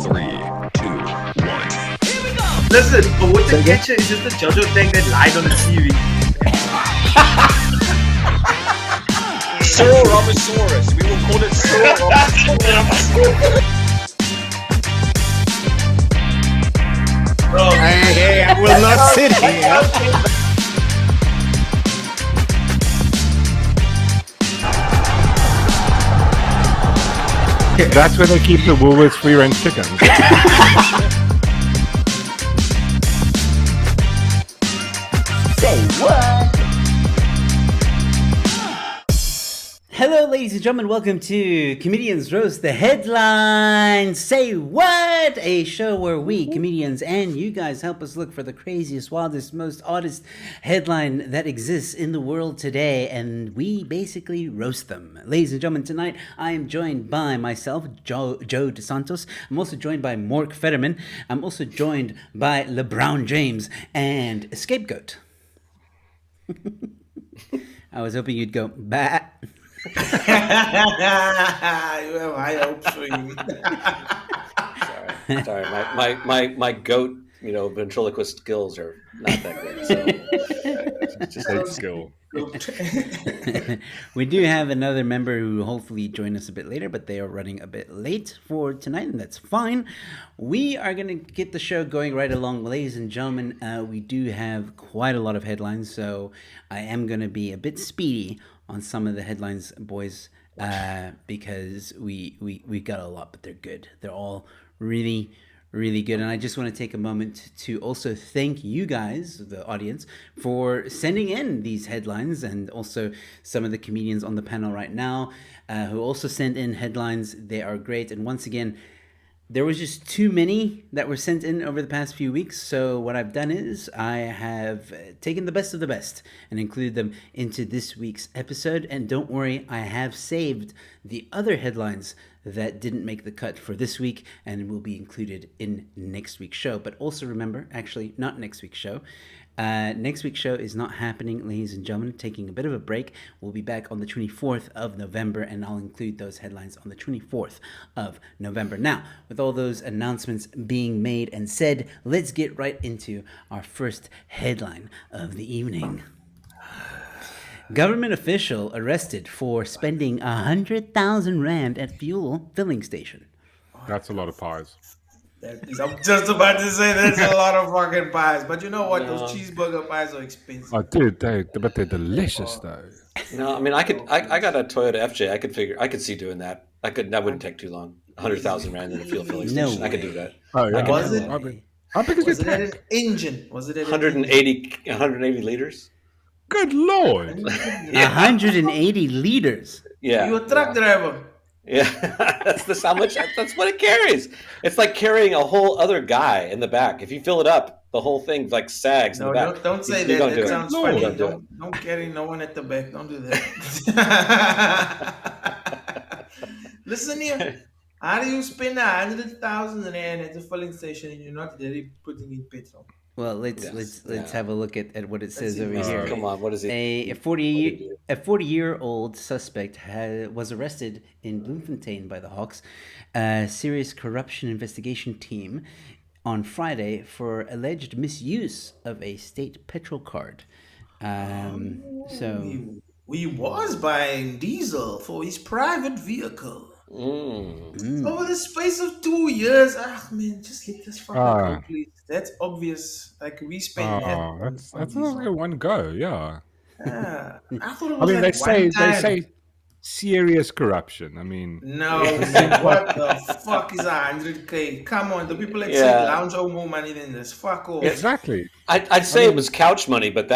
3, 2, 1. Listen, but what the catcher is just the JoJo thing that lied on the TV. Saurolosaurus. We will call it Saurolosaurus. Bro, Hey, I will not sit here. That's where they keep the Woolworths free range chickens. Hello, ladies and gentlemen. Welcome to Comedians Roast the Headlines. Say what? A show where we, comedians, and you guys help us look for the craziest, wildest, most oddest headline that exists in the world today, and we basically roast them. Ladies and gentlemen, tonight I am joined by myself, Joe DeSantos. I'm also joined by Mork Fetterman. I'm also joined by LeBron James and Scapegoat. I was hoping you'd go, bah. you have high hopes for you. Sorry. My goat, ventriloquist skills are not that good. So Just a skill. We do have another member who hopefully join us a bit later, but they are running a bit late for tonight, and that's fine. We are going to get the show going right along. Ladies and gentlemen, we do have quite a lot of headlines, so I am going to be a bit speedy on some of the headlines, boys, because we got a lot, but they're good. They're all really good, and I just want to take a moment to also thank you guys, the audience, for sending in these headlines, and also some of the comedians on the panel right now who also send in headlines. They are great, and once again, there was just too many that were sent in over the past few weeks, so what I've done is I have taken the best of the best and included them into this week's episode. And don't worry, I have saved the other headlines that didn't make the cut for this week and will be included in next week's show. But also remember, actually, not next week's show. Next week's show is not happening, ladies and gentlemen. Taking a bit of a break. We'll be back on the 24th of November, and I'll include those headlines on the 24th of November. Now, with all those announcements being made and said, let's get right into our first headline of the evening. Government official arrested for spending 100,000 rand at fuel filling station. That's a lot of pies. I'm just about to say that's a lot of fucking pies. But you know what? Those cheeseburger pies are expensive. Oh, dude, but they're delicious though. no, I mean I got a Toyota FJ. I could see doing that. That wouldn't take too long. 100,000 rand in a fuel filling No station. I could way. do that. Oh yeah. Was it? How big is Was your it at an tank? engine? Was it at 180 liters. Good lord. 180 liters. Yeah. You a truck driver? Yeah, that's how much. That's what it carries. It's like carrying a whole other guy in the back. If you fill it up, the whole thing like sags in No, the back. don't say You that. don't do That it. sounds No, funny. don't do it. Don't carry no one at the back. Don't do that. Listen here. How do you spend 100,000 rand at the filling station and you're not really putting in petrol? Well, let's Yeah. have a look at what it says see over what here. Come on, what is it? A 40-year-old suspect was arrested in Bloemfontein by the Hawks Serious Corruption Investigation Team on Friday for alleged misuse of a state petrol card. He was buying diesel for his private vehicle. Over the space of 2 years. Man, just let this fucking go, please. That's obvious. Like, we spend that Oh, on that's diesel. only one go. Yeah. Yeah. I thought it I was mean, like they one time. say serious corruption. I mean, No, what the fuck is 100K? Come on, the people that say Yeah. lounge owe more money than this. Fuck off. exactly. I'd say it was couch money, but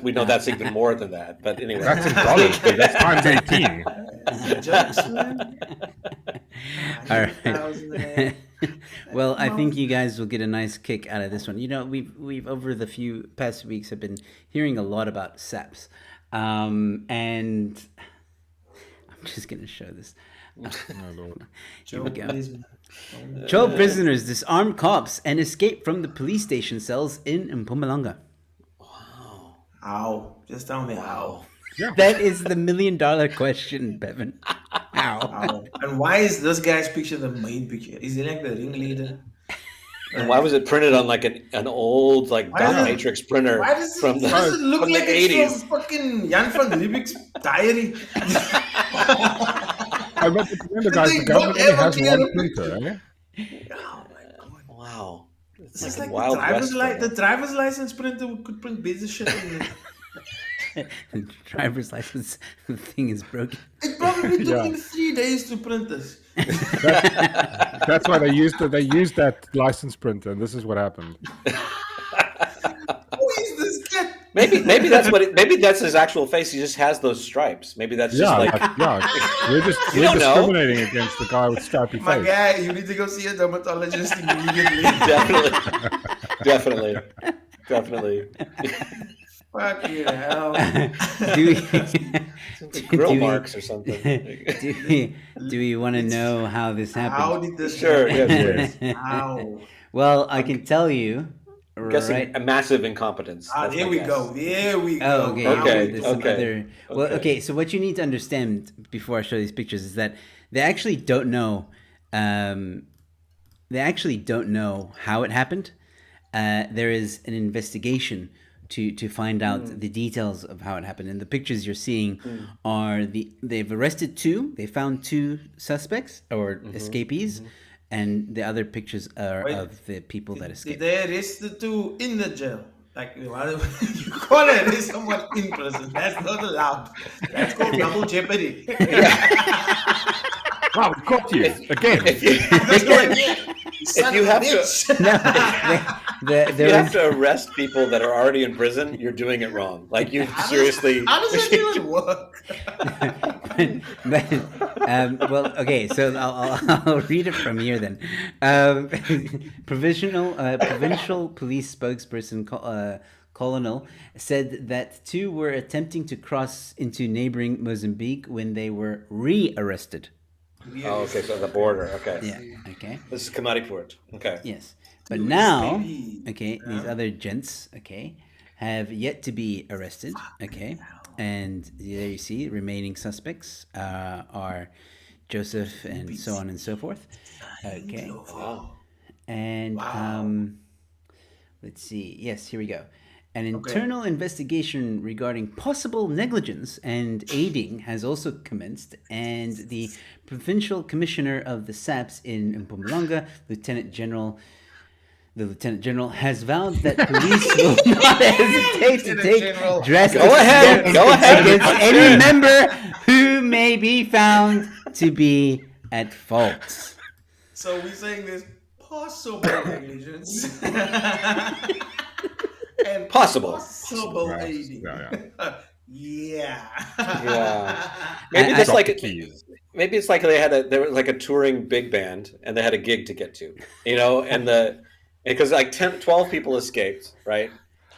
we know that's even more than that. But anyway, That's in dollars, dude. That's times 18. Jokes, man. All right. 100,000 rand. Well, I think you guys will get a nice kick out of this one. You know, we've over the few past weeks have been hearing a lot about SAPs, and I'm just gonna show this. Oh, Lord. Joe, we go. please, man. 12 prisoners disarm cops and escape from the police station cells in Mpumalanga. How? Just tell me how. That is the $1 million question, Bevan. How? Wow. And why is this guy's picture the main picture? Is he like the ringleader? And why was it printed on like an old like Why dot does it- matrix printer Why does from the does it look from like the it's 80s? from fucking Jan van Riebeck's diary? I bet remember, guys, They the government don't only has ever one clear printer, eh? Oh my god. Wow. It's This is like like a Wild West. the driver's license printer could print better shit than this. The driver's license thing is broken. It probably took Yeah. him 3 days to print this. That's why they used that license printer, and this is what happened. Who is this kid? Maybe that's what maybe that's his actual face. He just has those stripes. Maybe that's just Yeah, like we're You we're don't know. discriminating against the guy with stripy My face. guy, you need to go see a dermatologist immediately. definitely. Fucking hell. Do we, Grill do we- marks or something. do we want to know how this How happened? did this Sure, happen? yes, How? Well, I can tell you. I'm guessing Right. a massive incompetence. That's There my we guess. go. There we go. Oh, okay. Okay, There's some okay, other. Well, okay. okay. So what you need to understand before I show these pictures is that they actually don't know. They actually don't know how it happened. There is an investigation to find out the details of how it happened. And the pictures you're seeing are they've arrested 2. They found 2 suspects or escapees, and the other pictures are Wait. of the people that Did escaped. they arrest the 2 in the jail? Like, whatever. You can't arrest someone in prison. That's not allowed. That's called double jeopardy. Wow, we caught you again. If you have to- If you have to arrest people that are already in prison, you're doing it wrong. Like you seriously. How does that even work? Well, okay, so I'll read it from here then. Provincial police spokesperson Colonel said that 2 were attempting to cross into neighboring Mozambique when they were re-arrested. Oh, okay, so the border. Okay. Yeah. Okay. This is Kamaripurt. Okay. Yes. But now, baby. okay, these other gents, okay, have yet to be arrested. Okay. And there you see, remaining suspects are Joseph and so on and so forth. Okay. Wow. And let's see. Yes, here we go. An internal investigation regarding possible negligence and aiding has also commenced, and the provincial commissioner of the SAPS in Mpumalanga, the Lieutenant General, has vowed that police will not hesitate to take General. drastic Go ahead, steps go ahead. against Let's any hear it. member who may be found to be at fault. So we're saying there's possible negligence. And Possible. possible Right. aiding. Yeah, Yeah. Yeah. Maybe I- just I- like Keys. maybe it's like there was like a touring big band and they had a gig to get to, and because like 12 people escaped, right?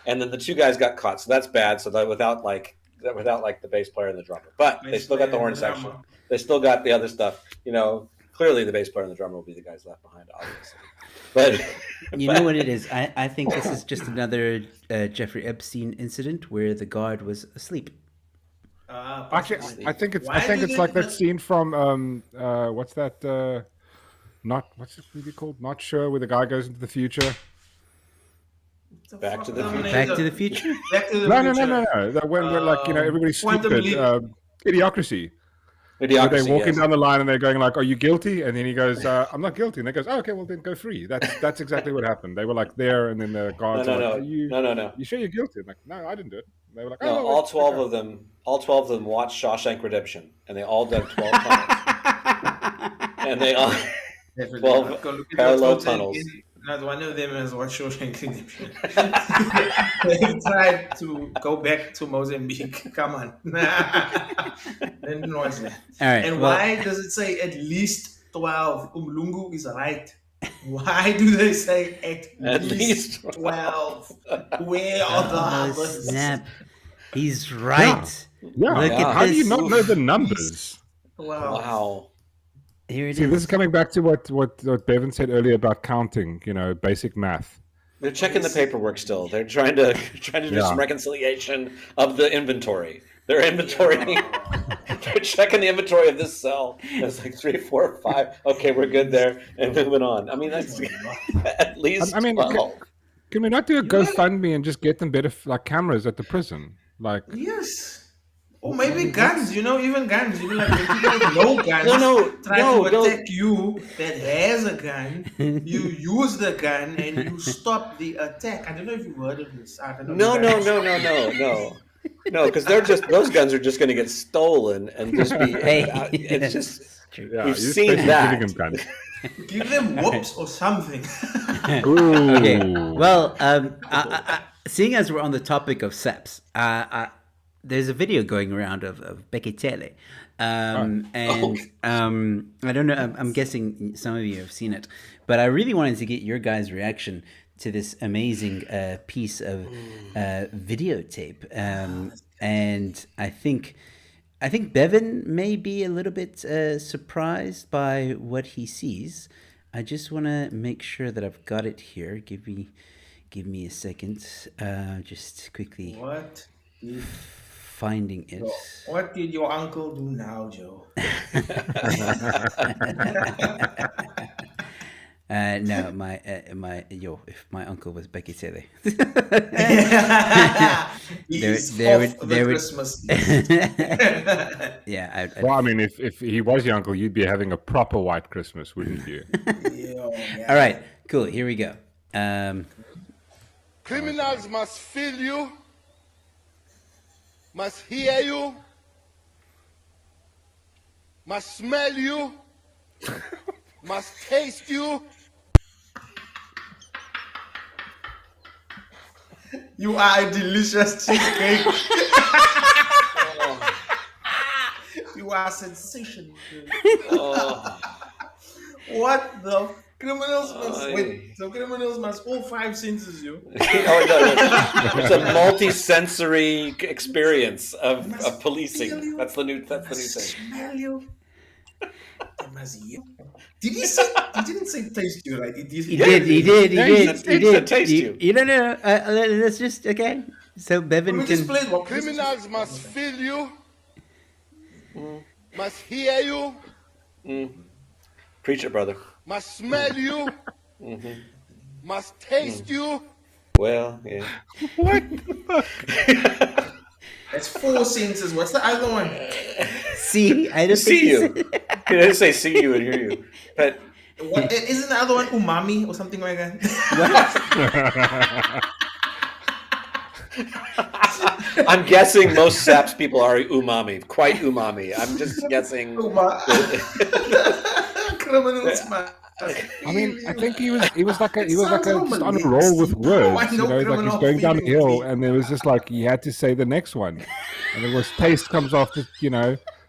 And then the 2 guys got caught, so that's bad. So that without like the bass player and the drummer, but they still got the horn section. They still got the other stuff. Clearly the bass player and the drummer will be the guys left behind, obviously. But You know what it is? I think this is just another Jeffrey Epstein incident where the guard was asleep. Actually, I think it's Why do it's they- like that scene from what's that? What's this movie called? Not Sure, where the guy goes into the future. Back to the Future. Back to the Future? Back to the No, future. no. That when like everybody's Quantum stupid. Leap. Idiocracy. Where Idiocracy, they're walking yes. down the line and they're going like, "Are you guilty?" And then he goes, "I'm not guilty." And they goes, "Oh, okay, well then go free." That's exactly what happened. They were like there, and then the guards No, were no, like, no. You sure you're guilty?" I'm like, "No, I didn't do it." They were like, "Oh, No, no, all it's 12 okay." of them watched Shawshank Redemption, and they all did 12 tunnels. And they all Definitely. 12 Go look at parallel those photos tunnels. again. Not one of them has watched Shawshank Redemption. They tried to go back to Mozambique. Come on. They didn't watch that. All right. And well, why does it say at least 12? Umlungu is right. Why do they say at least 12? Where are the oh, others? snap. He's right. Yeah. Look at How do you this. not know the numbers? Wow. wow. Here it See, this is. is coming back to what Bevan said earlier about counting. Basic math. They're checking the paperwork still. They're trying to do Yeah. some reconciliation of the inventory. They're inventorying. They're checking the inventory of this cell. It's like 3, 4, 5. Okay, we're good there, and moving on. I mean, that's at least I mean, 12. can we not do a GoFundMe and just get them better like cameras at the prison? Like, Yes. Or maybe guns, even guns. Like when people with no guns try no. to attack you that has a gun, you use the gun and you stop the attack. I don't know if you've heard of this. I don't know. No, because those guns are just going to get stolen and just be. It's just yeah, we've seen that. Give them whoops or something. Okay. Well, seeing as we're on the topic of SAPs, there's a video going around of Bekele. And I don't know, I'm guessing some of you have seen it, but I really wanted to get your guys' reaction to this amazing piece of videotape. And I think Bevan may be a little bit surprised by what he sees. I just want to make sure that I've got it here. Give me a second. Just quickly. What? Finding it. What did your uncle do now, Joe? No, if my uncle was Bekele. Christmas. Yeah. Well, I mean, if he was your uncle, you'd be having a proper white Christmas, wouldn't you? Yeah. All right, cool. Here we go. Criminals must feel you, must hear you, must smell you, must taste you. You are a delicious cheesecake. You are a sensation. What the criminals must wait? So criminals must all 5 senses you. It's a multi-sensory experience of policing. That's the new thing. Smell you. They must hear. Did he say? He didn't say taste you, right? He did. Taste you. You don't know. Let's just okay. So Bevan Let me can. just play what Criminals must feel you, must hear you, Preach it, brother. must smell you, must taste you. Well, yeah. That's 4 senses. What's the other one? See, I don't See you. He didn't say see you and hear you. But What, isn't the other one umami or something like that? I'm guessing most SAPS people are umami, quite umami. I'm just guessing. Criminals must. I mean, I think he was like just on a roll with words. You know, like he's going down the hill, and there was just like he had to say the next one, and it was taste comes after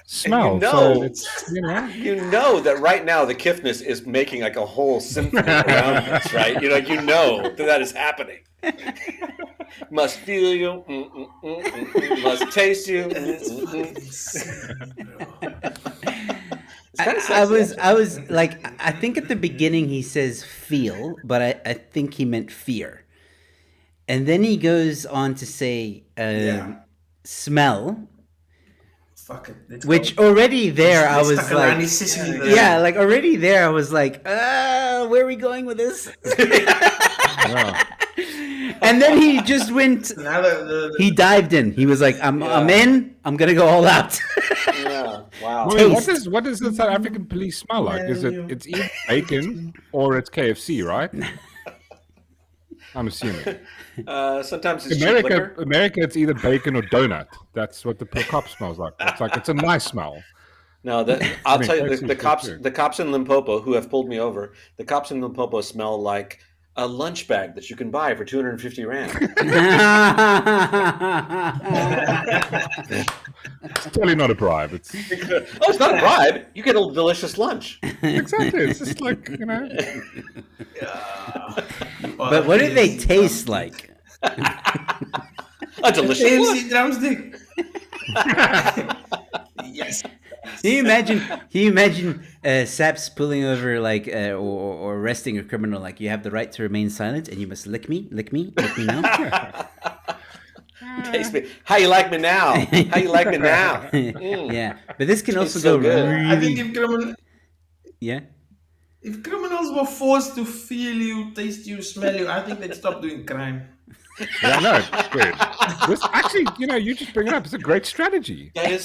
smell. So it's you know that right now the Kifness is making like a whole symphony around this, right? You know that is happening. Must feel you, must taste you. I was like, I think at the beginning he says feel, but I think he meant fear, and then he goes on to say smell. Fuck it. Which already there I was like, yeah, like already there I was like, where are we going with this? And then he just went. He dived in. He was like, I'm in. I'm gonna go all out. Yeah. Wow. Well, what does the South African police smell like? Is it's either bacon or it's KFC, right? I'm assuming. Sometimes it's cheap liquor. America, it's either bacon or donut. That's what the cop smells like. It's a nice smell. No, I'll tell you, the cops in Limpopo who have pulled me over, the cops in Limpopo smell like a lunch bag that you can buy for 250 rand. It's totally not a bribe. It's not a bribe. You get a delicious lunch. Exactly. It's just like, But what do they taste like? A delicious lunch. Drumstick. Yes. Can you imagine SAPS pulling over like or arresting a criminal like you have the right to remain silent and you must lick me now? Taste me. How you like me now? How you like me now? Yeah, but this can also Tastes so go good. really. I think if criminals were forced to feel you, taste you, smell you, I think they'd stop doing crime. Yeah, no, good. This actually, you just bring it up. It's a great strategy. I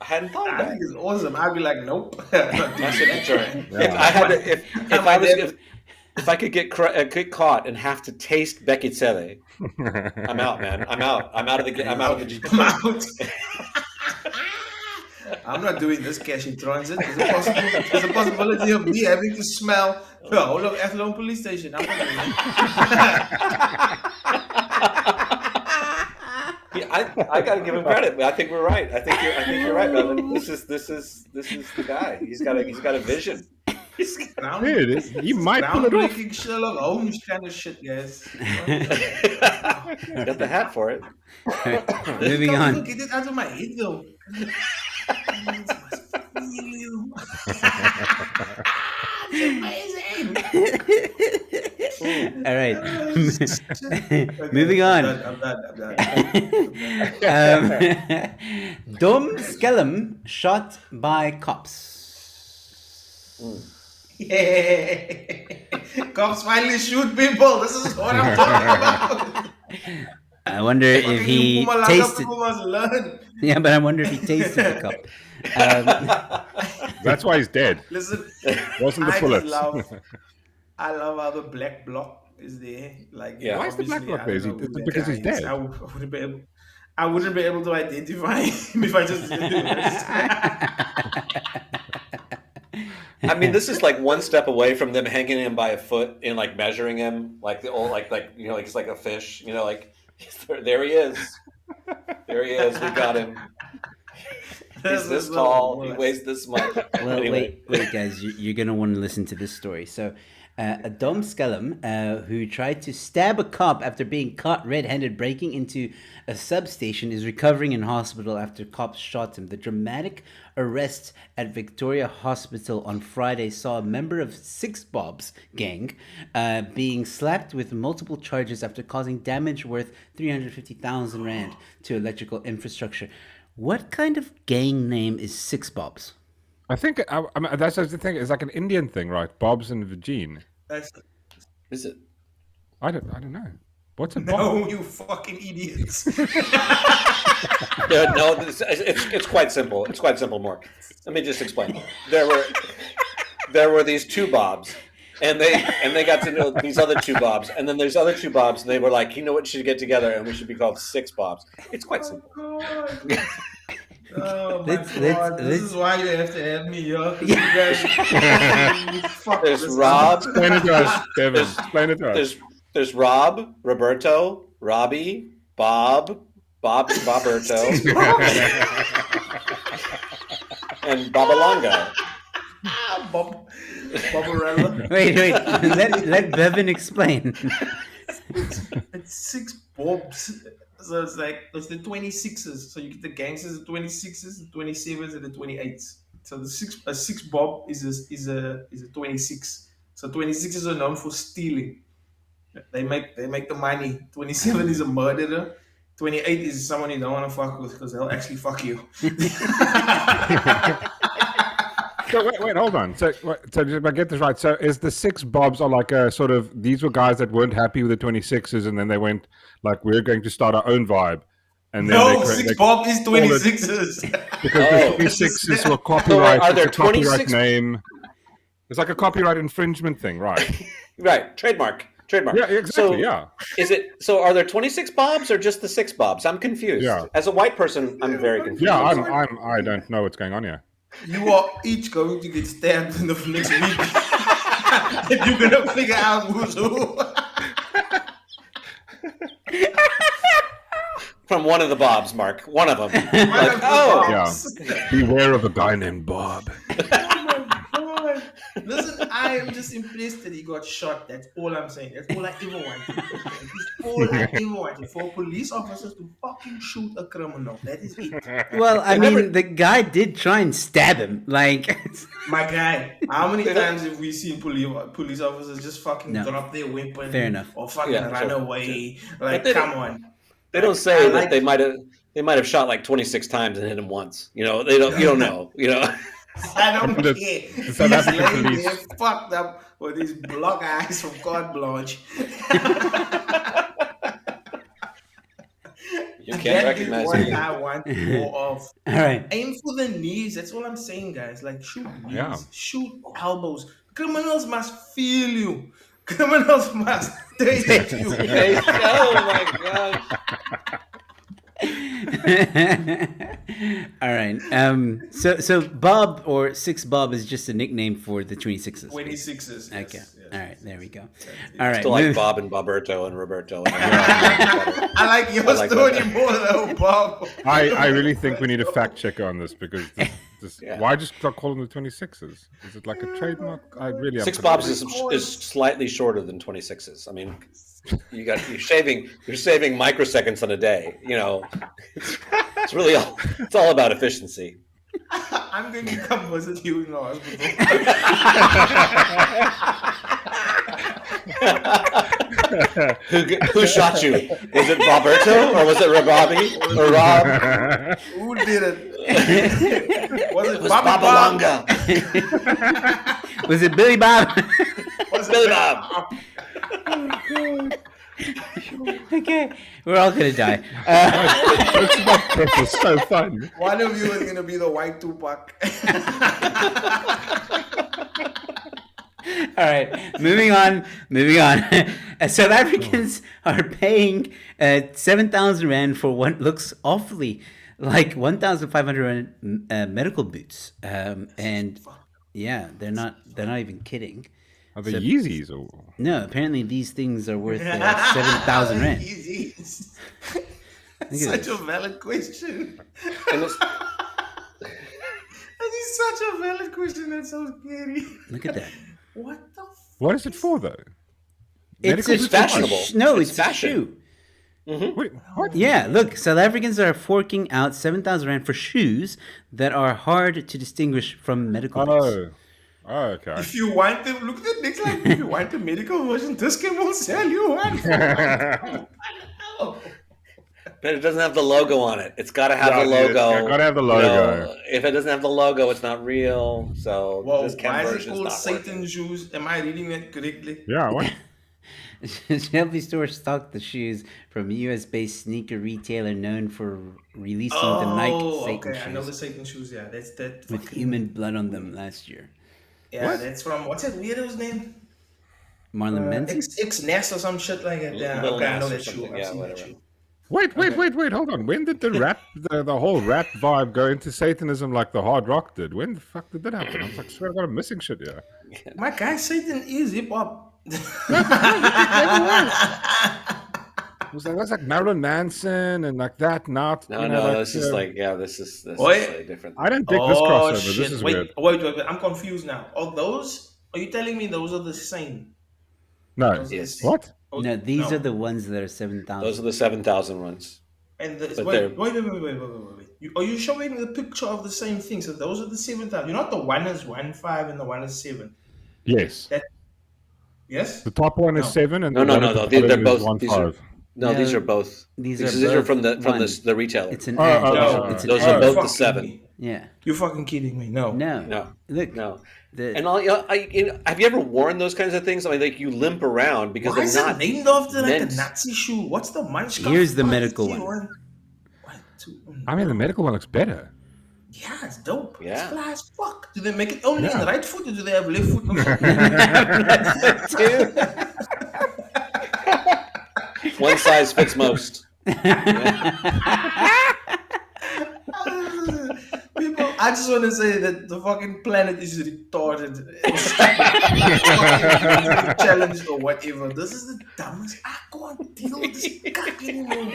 hadn't thought I of that. think it's awesome. I'd be like, nope. That's a good story. If I had to, if I could get caught and have to taste Becky Tsele, I'm out, man. I'm out of the. I'm out of the. I'm out. I'm not doing this cash in transit. There's a possibility of me having to smell the whole of Athlone police station. I'm not doing that. I got to give him credit. I think we're right. I think you're right, Bevan. This is the guy. He's got a vision. Dude, you might pull it off. Groundbreaking Sherlock Holmes kind of shit, guys. Got the hat for it. Moving on. Get it out of my head, though. Amazing. All right. Moving on. I'm done. Dom Skellum shot by cops. Yeah. Cops finally shoot people. This is what I'm talking about. I wonder if he tasted. Yeah, but I wonder if he tasted the cup. That's why he's dead. Listen, Wasn't the bullets. I love how the black block is there. Like, Yeah. Why is the black block there? Is obviously, it because he's dead? I wouldn't be able to identify him if I just didn't do this. I mean, this is like one step away from them hanging him by a foot and like measuring him, like the old, like he's like a fish, like there he is. There he is. We got him. He's this tall. He weighs this much. Well, Anyway. wait, guys, you're gonna want to listen to this story. So, Dom Skellum, who tried to stab a cop after being caught red-handed breaking into a substation, is recovering in hospital after cops shot him. The dramatic arrest at Victoria Hospital on Friday saw a member of Six Bob's gang being slapped with multiple charges after causing damage worth 350,000 rand to electrical infrastructure. What kind of gang name is Six Bobs? I think I mean, that's the thing. It's like an Indian thing, right? Bob's and Virgin. Is it? I don't know. What's a Bob? No, you fucking idiots. No, it's quite simple. It's quite simple, Mark. Let me just explain. There were these two Bobs, and they got to know these other two Bobs, and then there's other two Bobs, and they were like, you know what, should get together, and we should be called Six Bobs. It's quite simple. Oh my God! This is why you have to have me, yo. You guys, There's Rob. Explain it to us, Devin. Explain it to us. There's Rob, Roberto, Robbie, Boberto, and Babalonga. Barbarella. Wait. Let Bevan explain. It's Six Bobs. So it's like it's the 26s. So you get the gangsters, the 26s, the 27s, and the 28s. So the six Bob is a 26. So 26s are known for stealing. They make the money. 27 is a murderer. 28 is someone you don't want to fuck with because they'll actually fuck you. So wait, hold on. So if I get this right, so is the Six Bobs are like a sort of, these were guys that weren't happy with the 26s, and then they went like, we're going to start our own vibe. And then no, Six Bob is 26s. Because the 26s were copyright. Are there it's a copyright 26 name? It's like a copyright infringement thing, right? Right, trademark. Yeah, exactly. Is it? So are there 26 Bobs or just the Six Bobs? I'm confused. Yeah. As a white person, I'm very confused. Yeah, I don't know what's going on here. You are each going to get stabbed in the next week. And you're going to figure out who's who. From one of the Bobs, Mark. One of them. Yeah. Beware of a guy named Bob. God. Listen, I am just impressed that he got shot. That's all I'm saying. That's all I ever wanted. That's all I ever wanted. For police officers to fucking shoot a criminal. That is it. Well, I mean, the guy did try and stab him. Like, my guy, how many times have we seen police officers just fucking drop their weapon? Fair enough. Or fucking run away? Like, But come on. They don't say that they might have shot like 26 times and hit him once. You know, they don't. You don't know. You know. I don't care. The South He's African laying police. there fucked up with his block eyes from Carte Blanche. You can't recognize what me. I want more of. All right. Aim for the knees. That's all I'm saying, guys. Like, shoot knees, Yeah. shoot elbows. Criminals must feel you. Criminals must taste you. Oh my gosh. All right. So Bob or Six Bob is just a nickname for the 26s. 26s. Okay. Yes. All right. There we go. All right. Still like move- Bob and Boberto and Roberto. I like your like story that. more though, Bob. I really think we need a fact checker on this because Yeah. why just start calling them 26s? Is it like a trademark? I really am Six confused. Bobs is slightly shorter than 26s. I mean, you're saving microseconds on a day. You know, it's really it's all about efficiency. I'm going to come visit you in the hospital. Who shot you? Was it Roberto or was it Robbie or Rob? Who did it? Was it It was Bobby Bob? Babalonga. Was it Billy Bob? Was it Billy Bob? Okay. We're all gonna die. This is so fun. One of you is going to be the white Tupac. All right, moving on. South Africans are paying 7,000 rand for what looks awfully like 1,500 rand medical boots, and yeah, they're not even kidding. Are they Yeezys or? No, apparently these things are worth 7,000 rand. Easy. Look at Such this. a valid question. And it's, That is such a valid question. That's so scary. Look at that. What the What is it for though? It's Medical a boots? fashionable. No, It's it's a fashion. shoe. Wait, what? Yeah, look, South Africans are forking out 7,000 rand for shoes that are hard to distinguih from medical boots. Oh, okay. If you want them, look at the next line. If you want the medical version, Discount will sell you one. but it doesn't have the logo on it. It's got to have the Yeah, dude, logo. it's gotta have the You logo. know, if it doesn't have the logo, it's not real. So Well, this why is it version is called not Satan working. shoes? Am I reading that correctly? Yeah, what? Shelby Store stocked the shoes from US-based sneaker retailer known for releasing the Nike Satan okay. I know the shoes Satan shoes. Yeah, that's that. with fucking- human blood on them last year. Yeah, that's from what's that weirdo's name? Marlon Manson? X Ness or some shit like that. Yeah, Lil okay, I Nas know or that shoe. something, I've yeah, seen that whatever. shoe. Wait, hold on. When did the whole rap vibe go into Satanism like the hard rock did? When the fuck did that happen? I was like, swear I got I'm missing shit here. My guy Satan is hip hop. That's like Marilyn Manson and like that. Not No, you know, like, this is like this is Oi. slightly different. I don't dig this crossover. This is wait, weird. wait, I'm confused now. Are those? Are you telling me those are the same? No. Yes. What? Oh, No, these are the ones that are 7,000. Those are the 7,000 ones. And the, But wait, they're- wait. Are you showing the picture of the same thing? So those are the 7,000. You're not the one is 1.5 and the one is 7. Yes. Yes. The top one is No. 7 and No, the no, one no, at the no. These, they're bottom is both. These are 1.5. no. No, These are both. these These are are from both one. the retailer. It's an Oh, ad. oh, No, It's an those ad. are both the Fucking 7. me. Yeah. You're fucking kidding me. No. No. No, Look. no. The, And have you ever worn those kinds of things? I mean, like you limp around because Why is they're it not. named after like a meant- Nazi shoe? What's the munchkin? Here's the medical one. 1, 2, I mean, the medical one looks better. yeah, it's dope. Yeah. It's fly as fuck. Do they make it only in Yeah. right foot or do they have left foot? One size fits most. People, I just want to say that the fucking planet is retarded. Challenged or whatever. This is the dumbest. I can't deal with this cock anymore.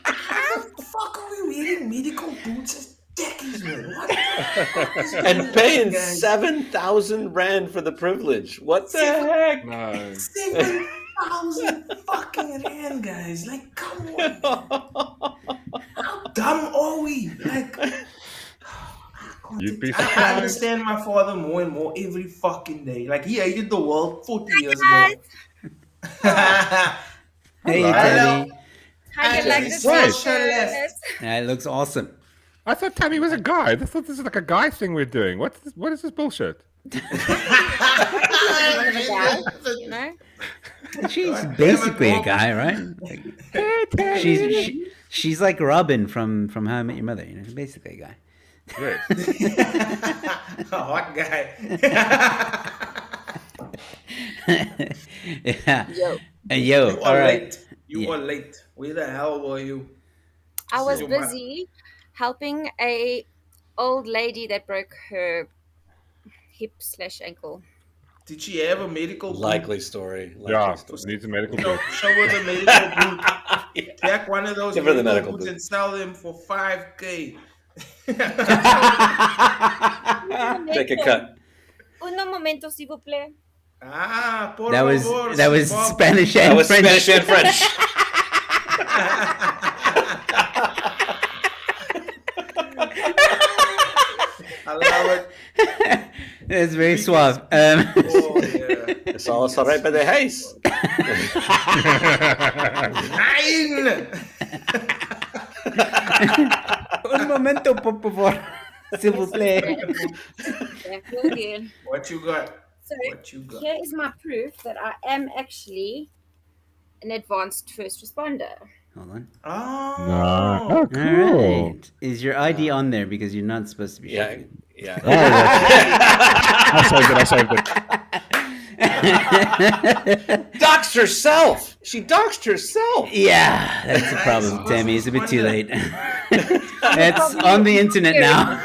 How the fuck are we wearing medical boots as deckies, man? What the fuck is And going paying on, guys? 7,000 rand for the privilege. What the heck? No. 7,000 fucking rand, guys. Like, come on. How dumb are we? Like, You'd be I surprised. understand my father more and more every fucking day. Like, he hated the world 40 years ago. Hey, Hello. Tammy. How you And like the this socialist. t-shirt? That looks awesome. I thought Tammy was a guy. I thought this is like a guy thing we're doing. What is this bullshit? You know? She's basically a guy, right? Like, she's like Robin from How I Met Your Mother. You know, basically a guy. Yes. A hot guy. Yeah. Yo. Yo. You All are right. late. You Yeah. are late. Where the hell were you? I was Your ma- busy helping a old lady that broke her hip/ankle. Did she have a medical boot? Likely story. Yeah, Story. needs a medical Show, boot. show her the medical boot. Yeah. Take one of those Give her the medical medical boots boot. and sell them for $5,000. Take a cut. Un momento, s'il vous plaît. Ah, por That was favor, Bob. Spanish That and was French. Spanish and French. I love it. It's very suave. Oh, yeah. It's all sorry by the haze. Nine! Un momento, por favor. S'il vous plaît. Yeah, feel good. What you got? So What you got? here is my proof that I am actually an advanced first responder. Hold on. Oh. Oh, All cool. right. Is your ID on there because you're not supposed to be Yeah, showing? yeah. Oh, I saved it. Doxed herself. She doxed herself. Yeah, that's the problem, Nice. Tammy. It's a bit too late. It's on the internet now.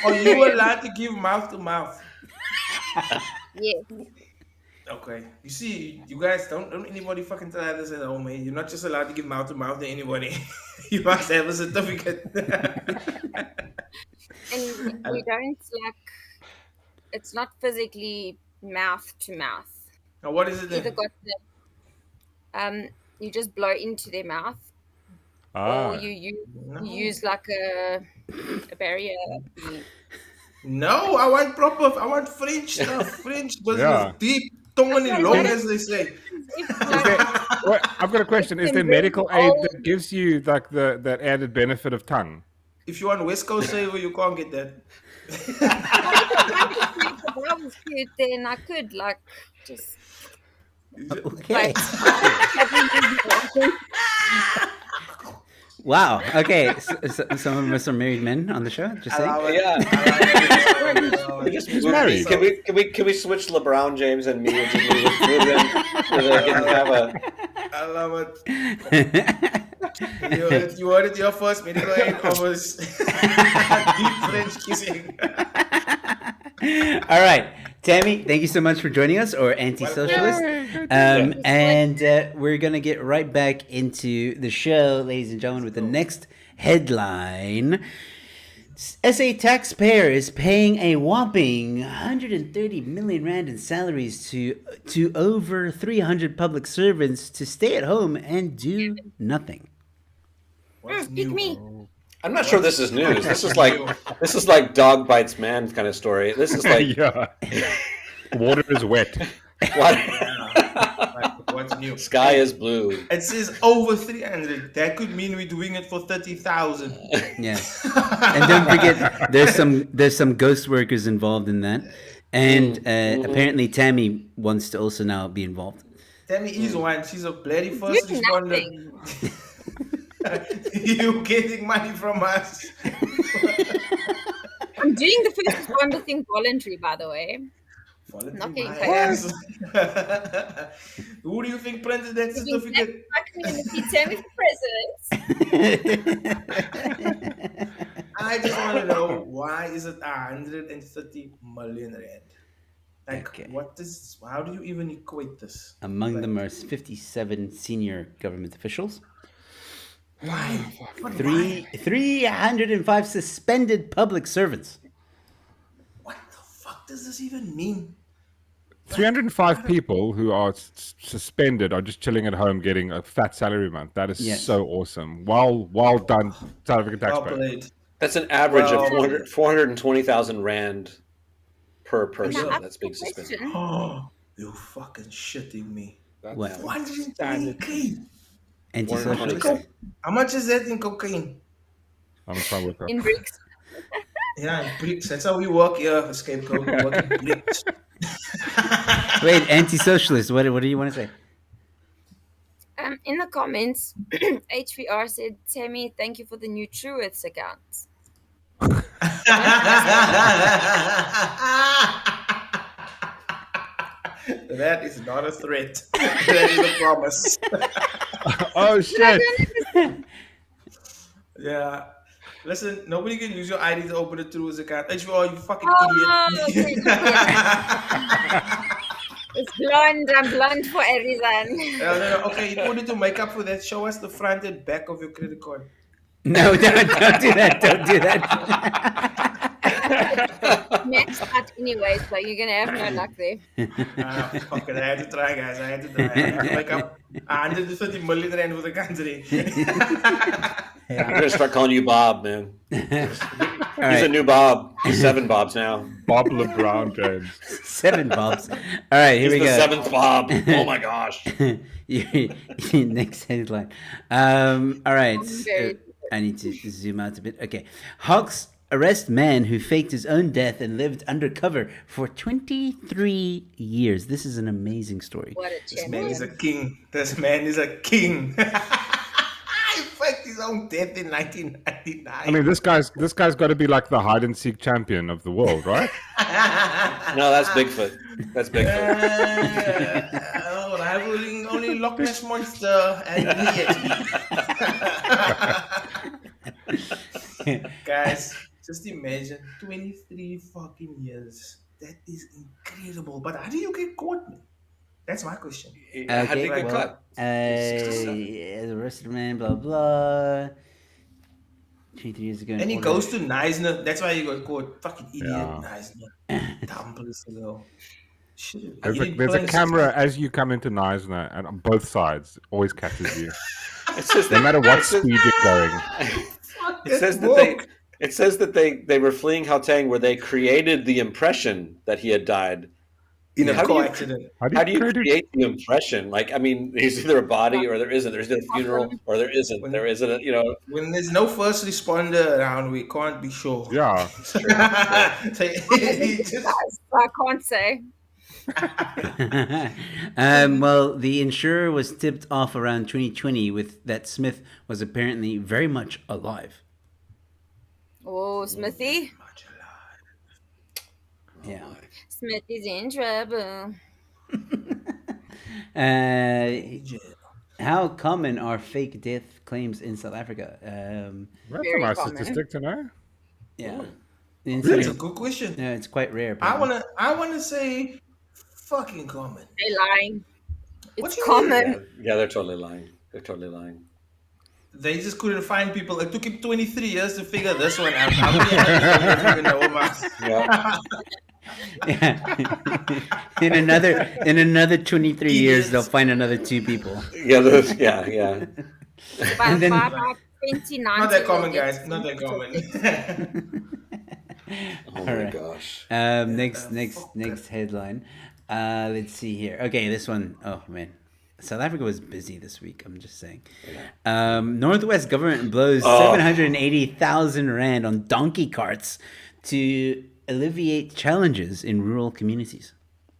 Are you allowed to give mouth to mouth? Yeah. Okay. You see, you guys don't anybody fucking try this at home, man. You're not just allowed to give mouth to mouth to anybody. You must have a certificate. And we don't it's not physically mouth to mouth. Now what is it Either then? got you just blow into their mouth, Ah. or you No. use like a barrier. No, I want proper. I want French stuff. French business. Yeah. Deep, tongue and long, as they say. Well, I've got a question. Is there medical aid that gives you like that added benefit of tongue? If you want West Coast savor, you can't get that. If I was cute, then I could just Okay. Wow. Okay. So some of us are married men on the show. Just saying. Yeah. He's married. Can we switch LeBron James and me into me with them so they can have a I love it. You heard it your first medical aid covers deep French kissing. All right, Tammy, thank you so much for joining us, or anti-socialist. And we're gonna get right back into the show, ladies and gentlemen, with the next headline. SA taxpayer is paying a whopping 130 million rand in salaries to over 300 public servants to stay at home and do nothing. pick me. I'm not sure this is news. This is like dog bites man kind of story. This is like Yeah. Water is wet. what? What's new? Sky is blue. It says over 300. That could mean we're doing it for 30,000. Yeah, and don't forget, there's some ghost workers involved in that, and apparently Tammy wants to also now be involved. Tammy is one. She's a bloody first You're responder. nothing. You getting money from us? I'm doing the first responder thing voluntary, by the way. Not getting My paid. ass. Who do you think printed that certificate? My community, Tammy for president. I just want to know, why is it 130 million rand? Like, Okay. how do you even equate this? Among them are 57 senior government officials, Why? 305 suspended public servants. What the fuck does this even mean? 305 people who are suspended are just chilling at home getting a fat salary month. That is Yes. so awesome. Well done, South African Well taxpayer. played. That's an average Well- of 420,000 rand per person Now, that's being suspended. question. Oh, you fucking shitting me. Well, 120k. Anti-socialist. How much is that in cocaine? I'm trying to look up. In bricks. Yeah, in bricks. That's how we work here, Scapegoat. We work in bricks. Wait, anti-socialist. What do you want to say? In the comments, HVR said, Tammy, thank you for the new Truths account. That is not a threat. That is a promise. Oh shit! Yeah. Listen, nobody can use your ID to open a Truths account. HVR, you fucking idiot. It's blonde. I'm blonde for a reason. No. Okay, in order to make up for that, show us the front and back of your credit card. No, don't do that. Don't do that. Maxed out anyway, so you're gonna have no luck there. Fuck it, I had to try, guys. I had to make up 150 million rand for the country. I'm gonna start calling you Bob, man. He's a new Bob. He's 7 Bobs now. Bob LeBron James. 7 Bobs. All right, here He's we the go. 7th Bob. Oh my gosh. Next headline. All right. I need to zoom out a bit. Okay. Hawks arrest man who faked his own death and lived undercover for 23 years. This is an amazing story. What a This man is a champion. king. This man is a king. He faked his own death in 1999. I mean, this guy's got to be like the hide and seek champion of the world, right? No, that's Bigfoot. That's Bigfoot. Rivaling only Loch Ness Monster and Yeti. Guys, just imagine 23 fucking years. That is incredible. But how do you get caught, man? That's my question. How did he Okay, get well, caught? the arrested man, blah, blah. 23 years ago. And he goes to Neisner. That's why he got caught. Fucking idiot, Yeah. Neisner. Dumb place to go. Shit. There's a camera as you come into Neisner, and on both sides, it always catches you, It says no matter what it says- speed you're going. It says that they were fleeing Gauteng where they created the impression that he had died. In a How do car you- accident. How do you create the impression? Like, I mean, there's either a body or there isn't. There's either a funeral or there isn't. There isn't a, When there's no first responder around, we can't be sure. Yeah. So he just- I can't say. Well, the insurer was tipped off around 2020 with that Smith was apparently very much alive. Oh, Smithy. Yeah. Smithy's in trouble. How common are fake death claims in South Africa? That's Very a nice common. statistic to know. Yeah. That's a good question. No, it's quite rare. I apparently. wanna say fucking common. They're lying. What It's you common. yeah, they're totally lying. They're totally lying. They just couldn't find people. It took him 23 years to figure this one out. How many others don't even know about? Yeah. in another 23 years, they'll find another 2 people. Yeah, yeah. By And then- about 2019. Not that common, we'll get guys. Not that common. Oh my Alright. gosh. Next headline. Let's see here. Okay, this one. Oh man, South Africa was busy this week. I'm just saying. Northwest government blows 780,000 rand on donkey carts to alleviate challenges in rural communities.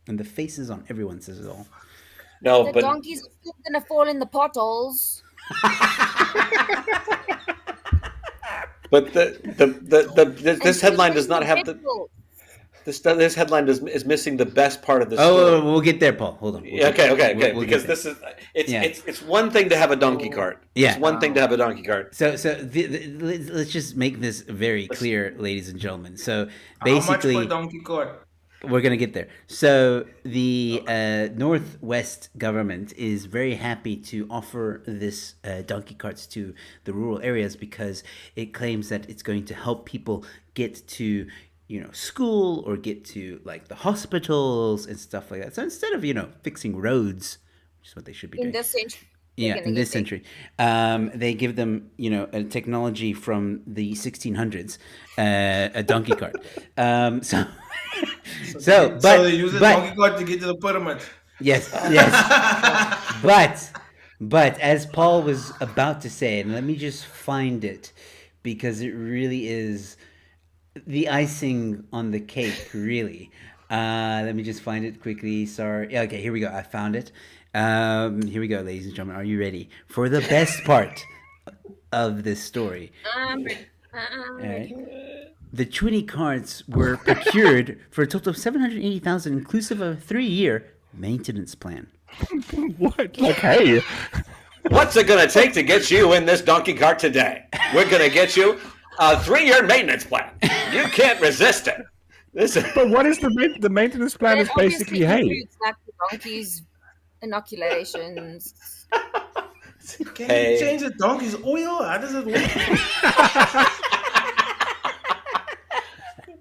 And the faces on everyone says it all. No, The but donkeys are still gonna fall in the potholes. but this headline does not have the this headline is missing the best part of the story. Oh, we'll get there, Paul. Hold on. Yeah, okay. We'll Because get this there. is it's one thing to have a donkey cart. Yeah. It's one thing to have a donkey cart. So let's just make this very clear, ladies and gentlemen. So How much basically, for donkey cart? we're gonna get there. So the Northwest government is very happy to offer this donkey carts to the rural areas because it claims that it's going to help people get to school or get to like the hospitals and stuff like that. So instead of fixing roads, which is what they should be In doing. this century. Yeah, They're gonna in this get century, they give them, a technology from the 1600s, a donkey cart. So So they use the donkey cart to get to the pyramid. yes, but But as Paul was about to say, and let me just find it because it really is the icing on the cake, really. Let me just find it quickly. Sorry. Okay, here we go. I found it. Here we go, ladies and gentlemen. Are you ready for the best part of this story? All right. The 20 cards were procured for a total of $780,000, inclusive of a 3-year maintenance plan. What? Like, hey. What's it going to take to get you in this donkey cart today? We're going to get you a 3-year maintenance plan. You can't resist it. But what is the maintenance plan? Is basically, hey, like the donkeys' inoculations. Can you change the donkey's oil? How does it work?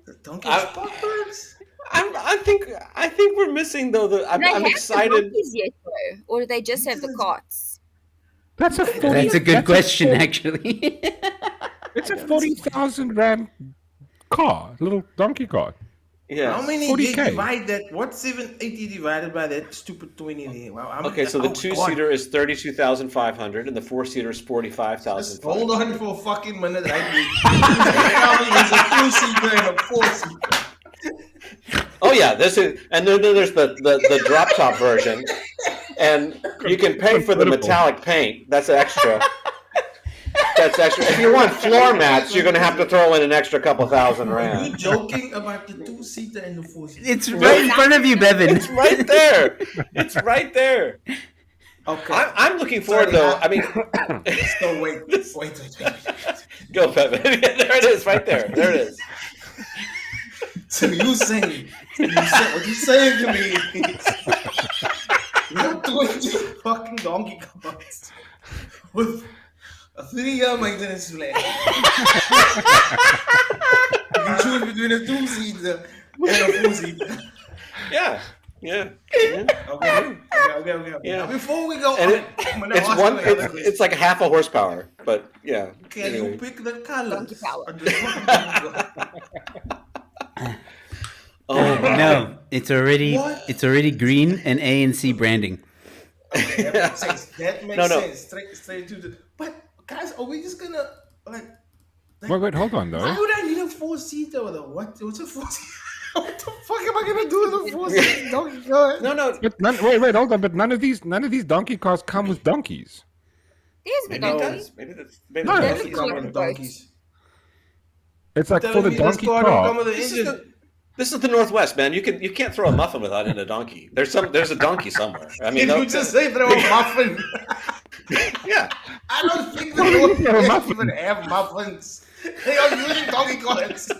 The donkey's poppers? I think we're missing though. I'm excited. The donkeys yet, though? Or do they just have the carts? That's a good question, actually. It's a 40,000 rand car, little donkey cart. Yeah. How many 40K. divide that? What's 780 divided by that stupid 20 there? Wow, Okay, so the 2-seater is 32,500 and the 4-seater is 45,000. Hold on for a fucking minute, right? There's a 2-seater and a 4-seater. Oh yeah, this is, and then there's the drop top version, and you can pay for the metallic paint. That's extra. That's extra. If you want floor mats, you're going to have to throw in an extra couple thousand Are rand. you joking about the 2-seater and the 4-seater? It's right in front of you, Bevan. It's right there. It's right there. Okay. I'm looking forward though. I mean, So wait. go Bevan. There it is, right there. There it is. So what you saying to me is you're 20 fucking donkey carts with a 3-year maintenance plan. You can choose between a 2-seater and a 4-seater. Yeah. Okay. Yeah. Before we go And on, I'm gonna ask you another question. it's like half a horsepower, but yeah. Can you pick the colors? Donkey power. of the fucking No, it's already What? green and A and C branding. Okay, that makes sense. That makes No. sense. Straight to the. But guys, are we just gonna like? Wait, hold on Why though. would I need a 4-seater or what? What's a 4-seater? What the fuck am I gonna do with a 4-seater donkey cart? No. But wait, hold on. But none of these donkey cars come with donkeys. There's the Maybe it donkey. does. Maybe that's No. It That's doesn't a come cart with with donkeys. It's like for the donkey Come car. with an This is engine. This is the Northwest, man. You can't throw a muffin without it in a donkey. There's a donkey somewhere. I mean, Did you just say throw a muffin? yeah. I don't think the Northwest Throw a muffin. even have muffins. They are using donkey carts.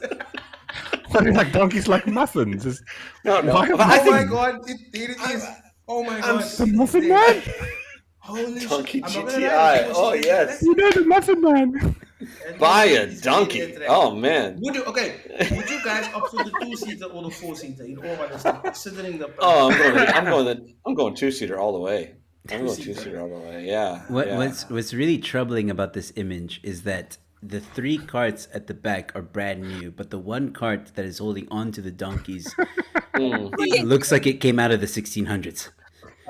What are like donkeys like muffins? No. Why- But Oh I my think god, it is. Oh my god. The Muffin Man? Holy shit. Donkey I'm not gonna GTI. lie, Oh, yes. You know the Muffin Man. buy a It's donkey. really Oh man. Would you guys opt for the 2-seater or the 4-seater? In all honesty, considering the. Oh, I'm going 2-seater all the way. I'm going 2-seater all the way. Yeah. yeah. What's really troubling about this image is that the 3 carts at the back are brand new, but the one cart that is holding on to the donkeys looks like it came out of the 1600s.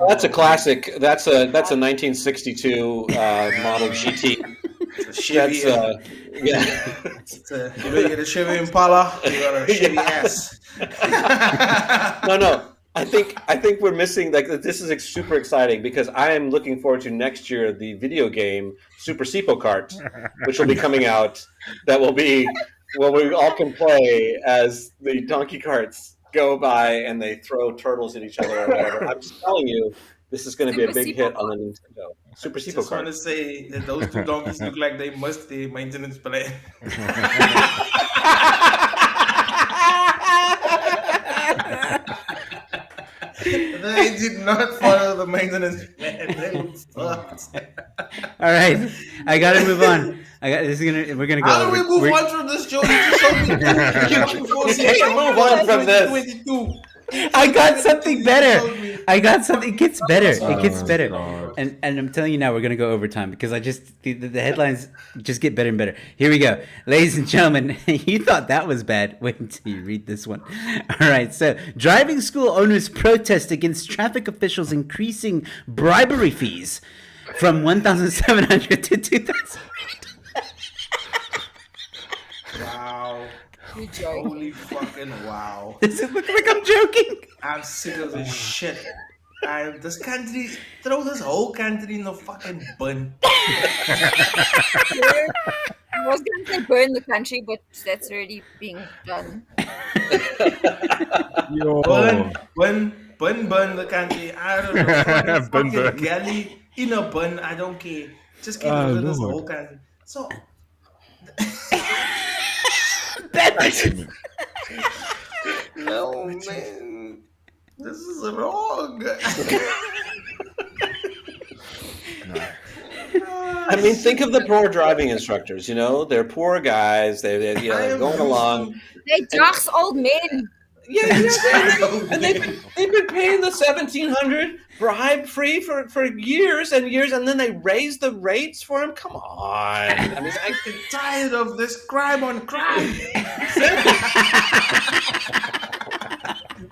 That's a classic. That's a 1962 model GT. Chevy. That's yeah. You know, you get a Chevy Impala, you got a Chevy S. No. I think we're missing, like, this is super exciting because I am looking forward to next year the video game Super Sipo Kart, which will be coming out. That will be where we all can play as the donkey carts go by and they throw turtles at each other or whatever. I'm just telling you, this is going to be a Super big Sipo hit on the Nintendo. Super Sipo Just want to Kart. say that those 2 donkeys look like they must the maintenance plan. They did not follow the maintenance plan. They looked fucked. All right, I gotta move on. We're gonna go. How do we move We're- on from this, Joe? You just showed me can't move on from this. 2022. I got something better. I got something. It gets better. It gets Oh, better. God. And I'm telling you now, we're gonna go overtime because the headlines just get better and better. Here we go, ladies and gentlemen. You thought that was bad. Wait until you read this one. All right. So, driving school owners protest against traffic officials increasing bribery fees. From 1,700 to 2,000. Wow. You joking. Holy fucking wow. Does it look like I'm joking? I'm sick of this shit. This country, throw this whole country in the fucking bin. I was going to say burn the country, but that's already being done. Yo. Burn the country. I don't know. Burn, Fucking burn. galley in a bun. I don't care. Just get Oh, rid of this Lord. whole country. So, no, man. This is wrong. I mean, think of the poor driving instructors. They're poor guys. They're going along. They jocks old men. Yeah, exactly. And they've been paying the $1,700 bribe free for years and years, and then they raise the rates for them. Come on. I mean, I'm tired of this crime on crime.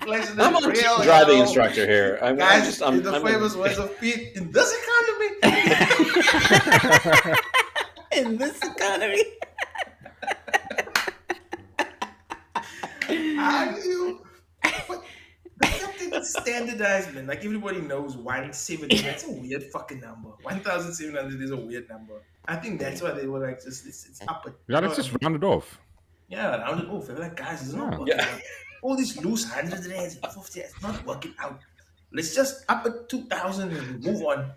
I'm a driving instructor here. Guys, in the famous words of Pete, in this economy. In this economy. How do you? But there's something standardized, man. Like everybody knows 170. That's a weird fucking number. 1,700 is a weird number. I think that's why they were like, it's up. Yeah, let's just round it off. Yeah, round it off. They're like, guys, it's not working out. All these loose 100 rands and 50, it's not working out. Let's just up it 2,000 and move on.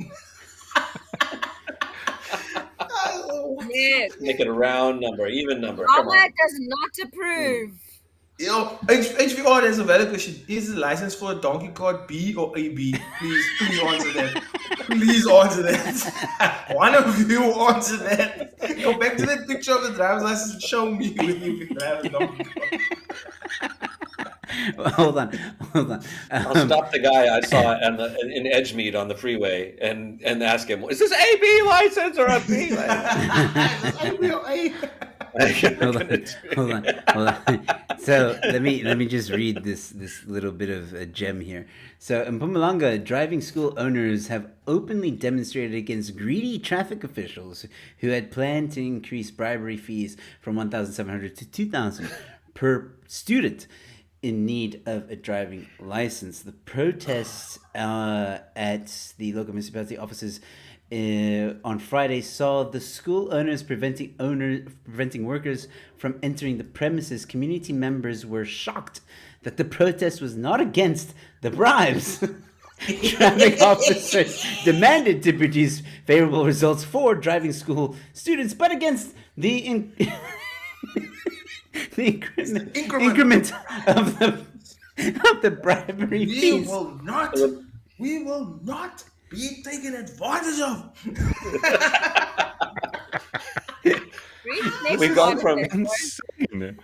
Yes. Make it a round number, even number. Come Mama on. does not approve. HVR, there's a valid question. Is the license for a donkey card B or AB? Please answer that. Please answer that. One of you answer that. Go back to that picture of the driver's license and show me when you can drive a donkey card. Hold on. I'll stop the guy I saw in Edgemead on the freeway and ask him, is this a B license or a B license? Hold on. So let me just read this little bit of a gem here. So in Mpumalanga, driving school owners have openly demonstrated against greedy traffic officials who had planned to increase bribery fees from 1,700 to 2,000 per student in need of a driving license. The protests at the local municipality offices on Friday saw the school owners preventing workers from entering the premises. Community members were shocked that the protest was not against the bribes. Traffic officers demanded to produce favorable results for driving school students, but against the increment of the bribery fees. We will not be taken advantage of. We've gone from insane. Do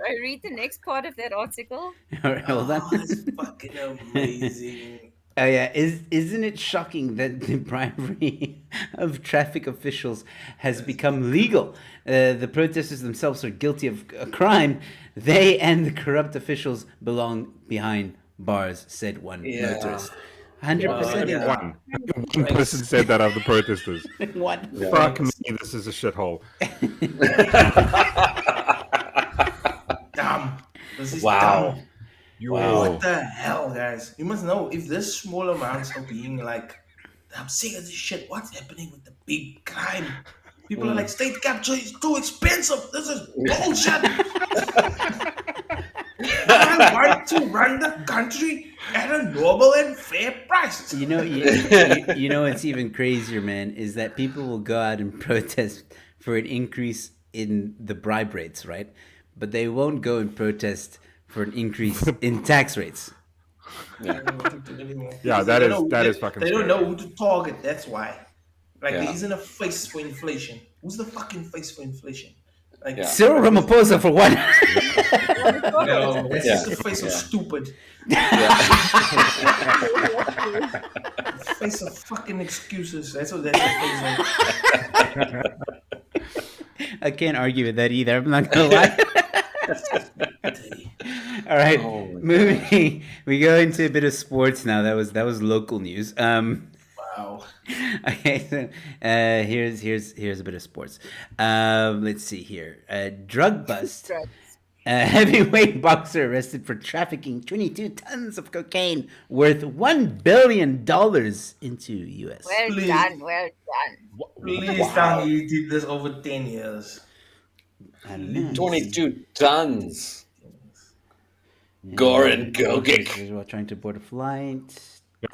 I read the next part of that article? All right, hold on. That's fucking amazing. Oh yeah, isn't it shocking that the bribery of traffic officials has become legal? The protesters themselves are guilty of a crime. They and the corrupt officials belong behind bars, said one motorist. 100%. One person said that of the protesters. What? Fuck me, this is a shithole. Dumb. This is Wow. dumb. What the hell, guys? You must know if this small amounts are being like, I'm sick of this shit. What's happening with the big crime? People are like, state capture is too expensive. This is bullshit. I want to run the country at a normal and fair price. You know what's even crazier, man, is that people will go out and protest for an increase in the bribe rates, right? But they won't go and protest for an increase in tax rates. Yeah, that is fucking They don't scary. know who to target, that's why. Like, Yeah. there isn't a face for inflation. Who's the fucking face for inflation? Like, Yeah. Cyril Ramaphosa, for one. no, that's Yeah. just the face of Yeah. stupid. The face of fucking excuses. That's what that's the face of. I can't argue with that either. I'm not gonna lie. All right, moving. We go into a bit of sports now. That was local news. Wow. Wow. Okay, so here's a bit of sports. Let's see here. Drug bust. Drugs. A heavyweight boxer arrested for trafficking 22 tons of cocaine worth $1 billion into U.S. Well Please. done, well done. Please tell me you did this over 10 years. I don't know. 22 tons. Goran Gogic. Israel trying to board a flight.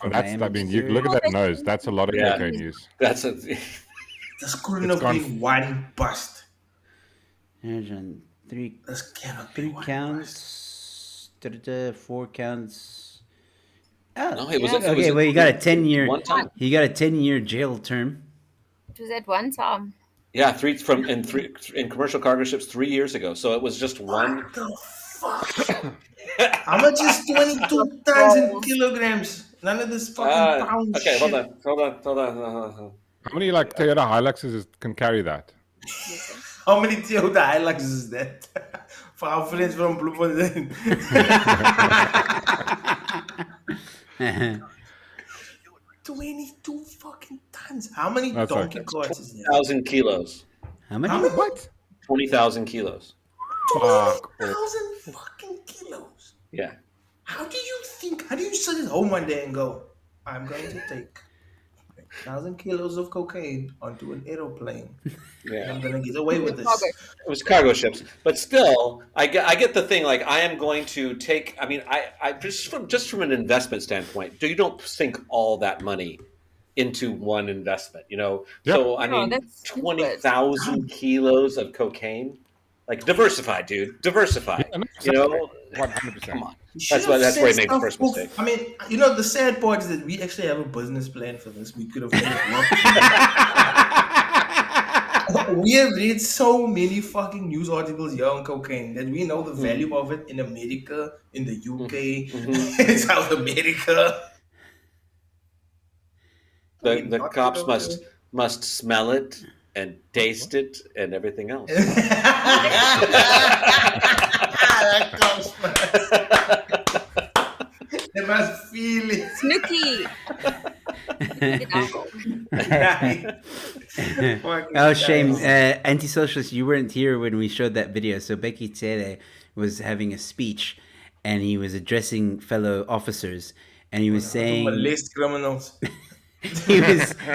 Oh, you look at that nose. That's a lot of Yeah. cocaine use. That's a. This couldn't have been one bust. Three This cannot be one bust. counts. 4 counts. Oh, No, it was. okay. Well, you got a 10-year. One time. You got a 10-year jail term. It was at one time. Yeah, in commercial cargo ships 3 years ago. So it was just one. What the fuck? How much is 22 tons in kilograms? None of this fucking pound Okay, shit. hold on. How many like Toyota Hiluxes can carry that? How many Toyota Hilux is that? For our friends from Bloemfontein. 22 fucking tons. How many That's donkey okay. carts is that? 20,000 kilos. How many? How many? What? 20,000 kilos. Fuck. 20,000 fucking kilos. Yeah. How do you sit at home one day and go, I'm going to take 1,000 kilos of cocaine onto an aeroplane. Yeah. I'm going to get away with this. It was cargo ships, but still, I get the thing. Like, I am going to take. I mean, I just from an investment standpoint, you don't sink all that money into one investment, you know. Yep. So I No, mean, that's stupid. 20,000 kilos of cocaine. Like, diversify, dude. Diversify. You know, 100%. come on. You should That's where have he made set the stuff first off. mistake. I mean, you know, the sad part is that we actually have a business plan for this. We could have done it. We have read so many fucking news articles here on cocaine that we know the value of it in America, in the UK, in South America. The cops must smell it and taste it and everything else. That comes first. They must feel it. Snooky. Oh, shame. Anti-socialist, you weren't here when we showed that video. So Becky Tere was having a speech, and he was addressing fellow officers, and he was saying Molest criminals.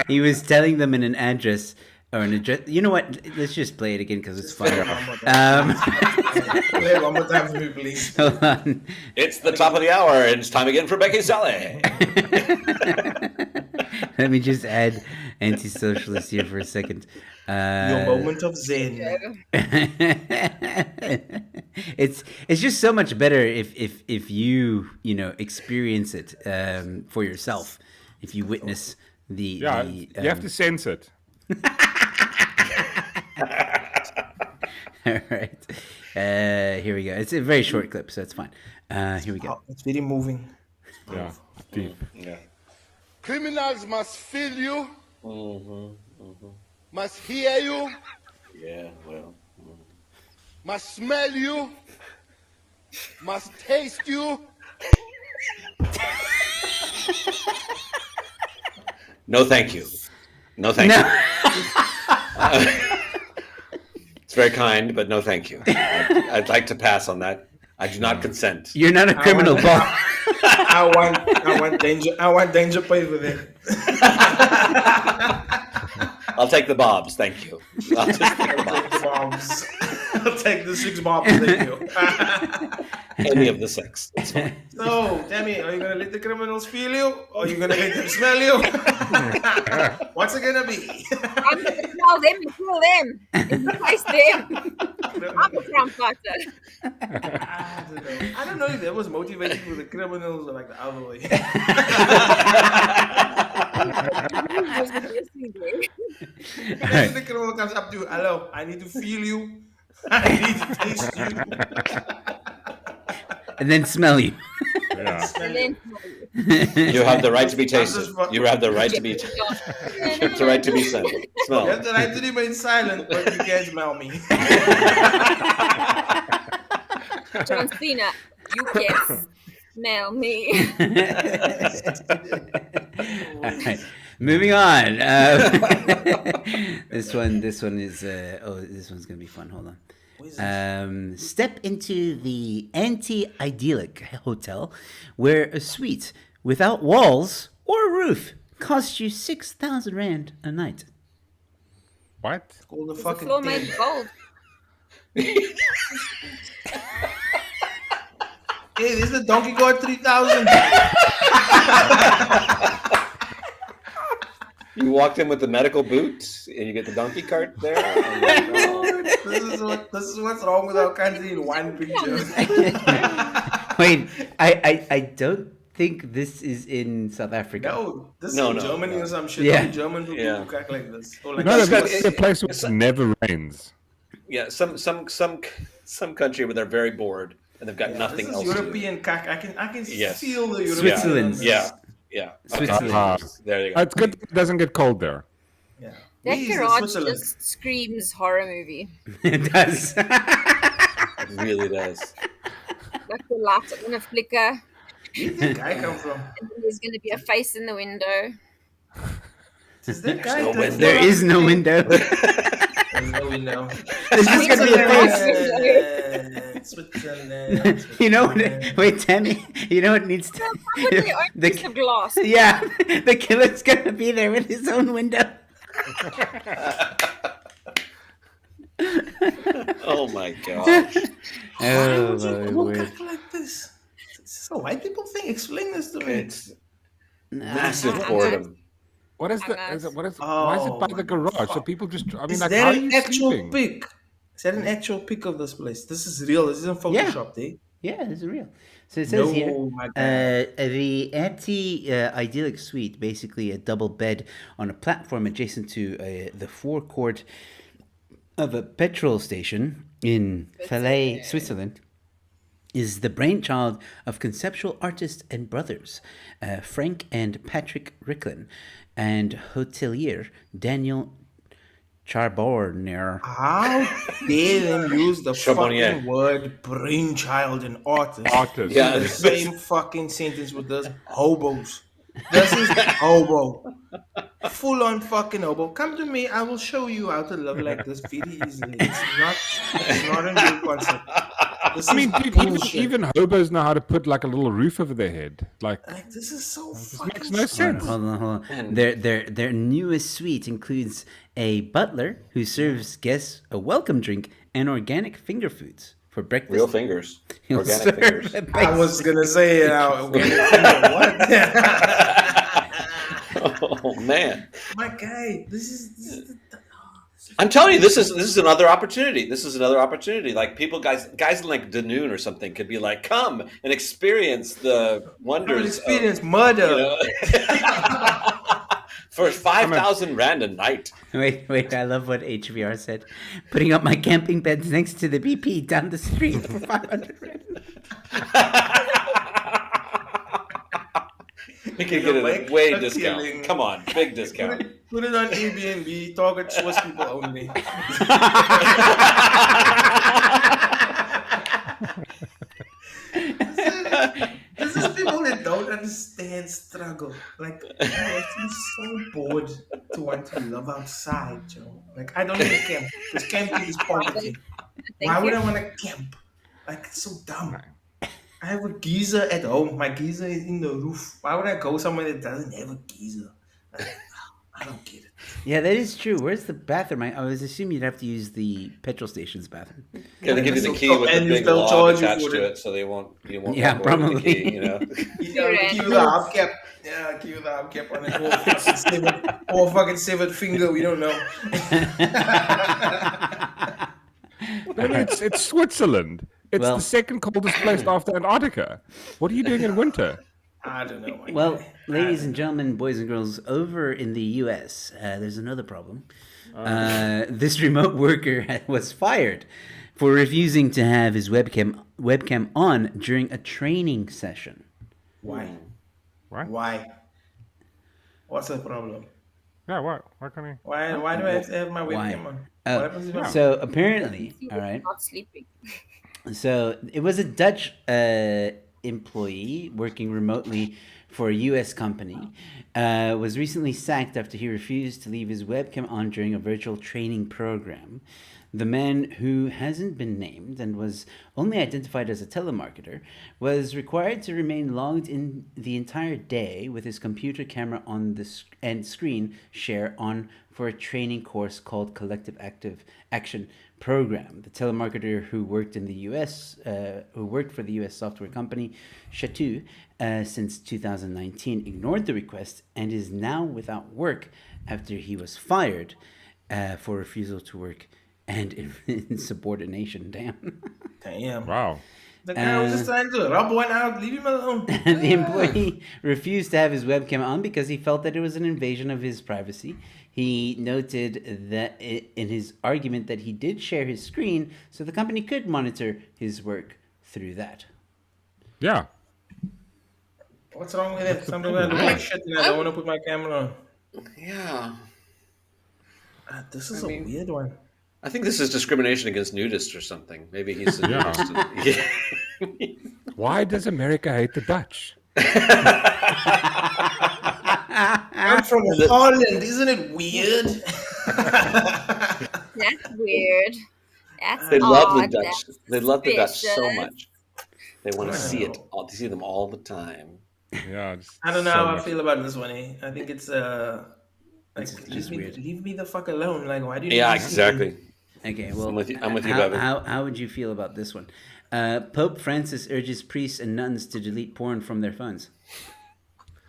he was telling them in an address or an address. You know what? Let's just play it again because it's fun. Play it one more time for me, please. Hold on. It's the top of the hour, and it's time again for Becky Saleh. Let me just add anti-socialist here for a second. Your moment of zen. It's just so much better if you experience it for yourself. If you witness you have to sense it. All right. Here we go. It's a very short clip, so it's fine. Here we go. Oh, it's very moving. Yeah, deep. Yeah. Criminals must feel you, must hear you, Yeah, well. must smell you, must taste you. No, thank you. No, thank you. It's very kind, but no, thank you. I'd like to pass on that. I do not consent. You're not a criminal, Paul. I want danger. I want danger pay for that. I'll take the bobs, thank you. I'll just take the bobs. Bombs. I'll take the 6 bombs. Thank you. Any of the 6. It's fine. So, Tammy, are you gonna let the criminals feel you, or are you gonna let them smell you? What's it gonna be? I'm going to smell them and kill them and replace them. I'm a crime fighter. I don't know if that was motivating for the criminals or like the other way. Then the criminal comes up to you, hello, I need to feel you. I need to taste you. And then smell you. Yeah. And then You have the right to be tasted. You have the right to be. You have the right to be smelled. You have the right to remain silent, but you can't smell me. John Cena, you can smell me. All right. Moving on. This one is this one's gonna be fun. Hold on. Step into the anti-idyllic hotel where a suite without walls or a roof costs you 6,000 rand a night. What? Call the The fucking floor thing. made gold. Hey, this is the Donkey God 3000. You walked in with the medical boots, and you get the donkey cart there. And then, This is what's wrong with our country in one picture. Wait, I don't think this is in South Africa. No, this No, is no, Germany no. or some shit. Yeah. Only Germans who Yeah. do act like this. Or like No, It's got- that's a place where it's- it never rains. yeah, some country where they're very bored and they've got Yeah, nothing this else. is to do. European cack. I can Yes. feel the European. Switzerland. Yeah, yeah. Switzerland. Okay. There you go. It's good it doesn't get cold there. Yeah. That We is the garage Switzerland. just screams horror movie. It does. It really does. Like the lights are gonna flicker, Where did that guy come from? and then there's gonna be a face in the window. Is that guy? no that's window. There is no window. There's no window. There's just gonna be a face. Switzerland. You know what? Wait, Tammy. You know what needs to. With their own piece of glass. Yeah, the killer's gonna be there with his own window. Oh my gosh. Oh, Would you my walk word. out like this? So white people think. Explain this to me. It's massive Nah. boredom. What is the Hangars. why is it by Oh, the garage? So fuck. people just I mean Is like that how are you an actual sleeping? pic? Is that an actual pic of this place? This is real. This isn't photoshopped, eh? Yeah, this is real. So it says No, here, my God. the anti-idyllic suite, basically a double bed on a platform adjacent to the forecourt of a petrol station in Valais, Switzerland, is the brainchild of conceptual artist and brothers, Frank and Patrick Ricklin, and hotelier Daniel Charbonnier. How dare them use the Charbonnier. fucking word brainchild and artist? Artist. Yeah. The same fucking sentence with this hobos. This is hobo. Full on fucking hobo. Come to me, I will show you how to live like this very easily. It's not a new concept. This I mean, is dude, bullshit. even hobos know how to put like a little roof over their head. Like Like, this is so this fucking makes no sense. Hold on. Their newest suite includes a butler who serves guests a welcome drink and organic finger foods for breakfast. Real fingers. He'll Organic serve fingers. a I was gonna say, what? Oh man. My guy, this is I'm telling you, this is another opportunity. This is another opportunity. Like people, guys in like Danune or something could be like, come and experience the wonders. experience Of, murder. you know, for 5,000 rand a night. Wait, I love what HVR said. Putting up my camping beds next to the BP down the street for 500 rand. You can get it Make a way a discount. killing. Come on, big discount. Put it on Airbnb. Target Swiss people only. This is people that don't understand struggle. Like, I'm so bored to want to live outside, Joe. Like, I don't even camp because camping is poverty. Why would I want to camp? Like, it's so dumb. I have a geyser at home. My geyser is in the roof. Why would I go somewhere that doesn't have a geyser? Like, I don't get it. Yeah, that is true. Where's the bathroom? I was assuming you'd have to use the petrol station's bathroom. Can they give you the So- key with the and big they'll log charge you attached for to it. it, so you won't Yeah, walk away with the probably. key, you know. You know, key with the hubcap. Yeah, key with the hubcap on it. Or fucking severed finger. We don't know. I mean, it's Switzerland. It's Well- the second coldest place after Antarctica. What are you doing in winter? I don't know. my Well, guy. ladies and gentlemen, boys and girls, over in the U.S., there's another problem. This remote worker was fired for refusing to have his webcam on during a training session. Why? What? Why? What's the problem? Yeah, what? Why can't he? Why do I have to have my Why? webcam on? Oh, What happens if I... So apparently, He all was right. not sleeping. So it was a Dutch employee working remotely for a U.S. company, was recently sacked after he refused to leave his webcam on during a virtual training program. The man, who hasn't been named and was only identified as a telemarketer, was required to remain logged in the entire day with his computer camera on the and screen share on for a training course called Collective Action Program. The telemarketer, who worked in the U.S., who worked for the U.S. software company Chatu since 2019, ignored the request and is now without work after he was fired for refusal to work and insubordination. Damn. Wow. The guy was just trying to rub one out. Leave him alone. The employee refused to have his webcam on because he felt that it was an invasion of his privacy. He noted that in his argument that he did share his screen so the company could monitor his work through that. Yeah. What's wrong with it? Something I look like shit and I don't want to put my camera on. Yeah. This is a weird one. I think this is discrimination against nudists or something. Maybe he's a Yeah. nudist. Yeah. Why does America hate the Dutch? I'm from Holland. Isn't it weird? That's weird. That's They love the odd. Dutch. That's They love the Dutch so suspicious. much. They want to see it. They see them all the time. Yeah. I don't know so how I much. feel about this one. I think it's leave me the fuck alone. Like, why do you? Yeah, need to see me? exactly. Okay, well, I'm with you, how, Bevan. how would you feel about this one? Pope Francis urges priests and nuns to delete porn from their phones.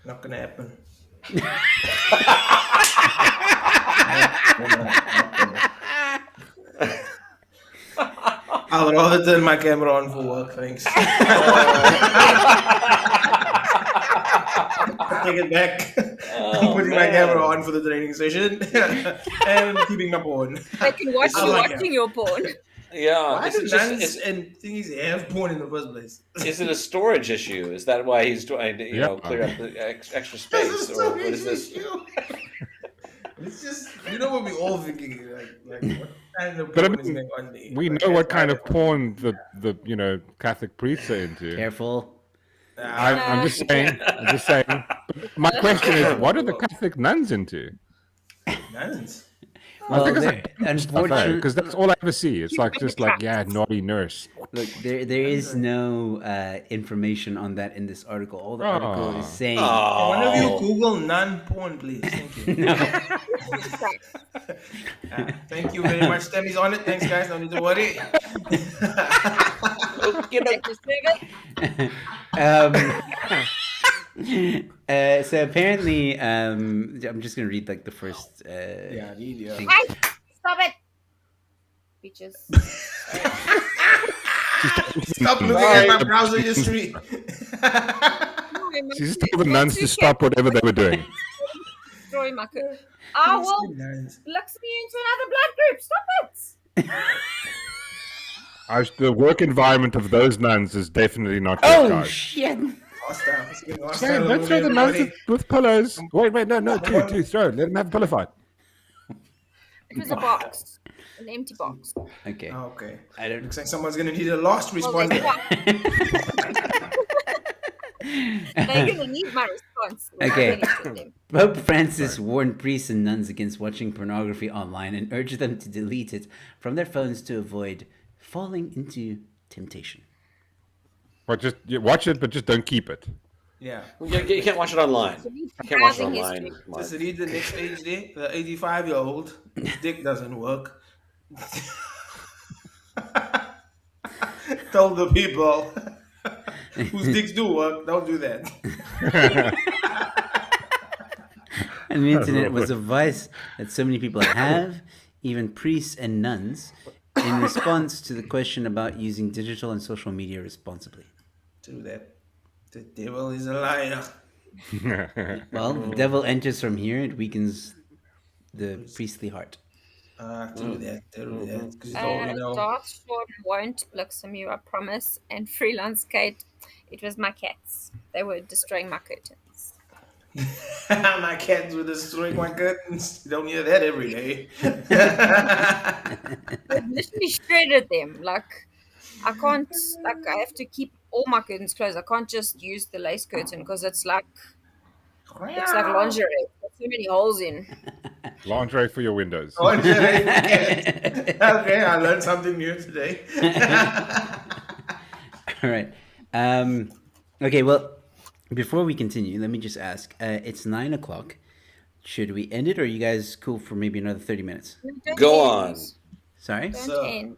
Not gonna happen. I'll rather turn my camera on for work, thanks. Take it back. I'm putting my camera on for the training session and keeping my porn. They can watch I you like watching your porn. Yeah. Why Is do it just- nuns and things have porn in the first place? Is it a storage issue? Is that why he's trying to, Yeah. clear up the extra This space, is or so what is this? issue. It's just, you know what we all thinking, like what kind of But I porn is mean, going on there? We Like, know what that's kind why- of porn the Catholic priests are into. Careful. I'm just saying. I'm just saying. My question is, what are the Catholic nuns into? Nuns. Well, I think there- it's unfortunately, because that's all I ever see. It's like just like naughty nurse. look, there is no information on that in this article. All the article is saying. One of you Oh, Google nun porn, please. Thank you. Thank you very much. Tammy's on it. Thanks, guys. No need to worry. Take your service. So apparently, I'm just gonna read like the first. Yeah, yeah. thing. Hey, stop it, bitches. Stop looking at my browser history. She just told the nuns to stop whatever they were doing. Destroy my cook. I will Nuns. lux me into another blood group. Stop it. The work environment of those nuns is definitely not good, Oh guys. shit! Hostile. It's getting Hey, hostile don't throw the over nuns everybody. with pillows. Wait, no, two, throw. Let them have a pillow fight. It was a box, an empty box. Okay, Oh, okay. I don't. Looks like someone's gonna need a last Well, responder. they're gonna need my response. when I Okay. finish with them. Pope Francis warned priests and nuns against watching pornography online and urged them to delete it from their phones to avoid falling into temptation. But just watch it, but just don't keep it. Yeah. you can't watch it online. You can't watch it Browsing online. history. Mark. Just read the next page there. The 85-year-old. His dick doesn't work. Tell the people whose dicks do work, don't do that. And the internet was a vice that so many people have, even priests and nuns, in response to the question about using digital and social media responsibly. Do that. The devil is a liar. Well, the devil enters from here, it weakens the priestly heart. Do that. Do that. 'Cause you Dark Short won't blossom you, I promise. And Freelance Kate, it was my cats. They were destroying my curtains. my cats were destroying my curtains. You don't hear that every day. I literally shredded them. Like, I can't, like, I have to keep all my curtains closed. I can't just use the lace curtain because it's like Looks like lingerie. Got so many holes in. Lingerie for your windows. Lingerie. Okay, I learned something new today. All right. Okay, well, before we continue, let me just ask. It's 9 o'clock. Should we end it, or are you guys cool for maybe another 30 minutes? Don't Go end. on. Sorry? Don't So, end.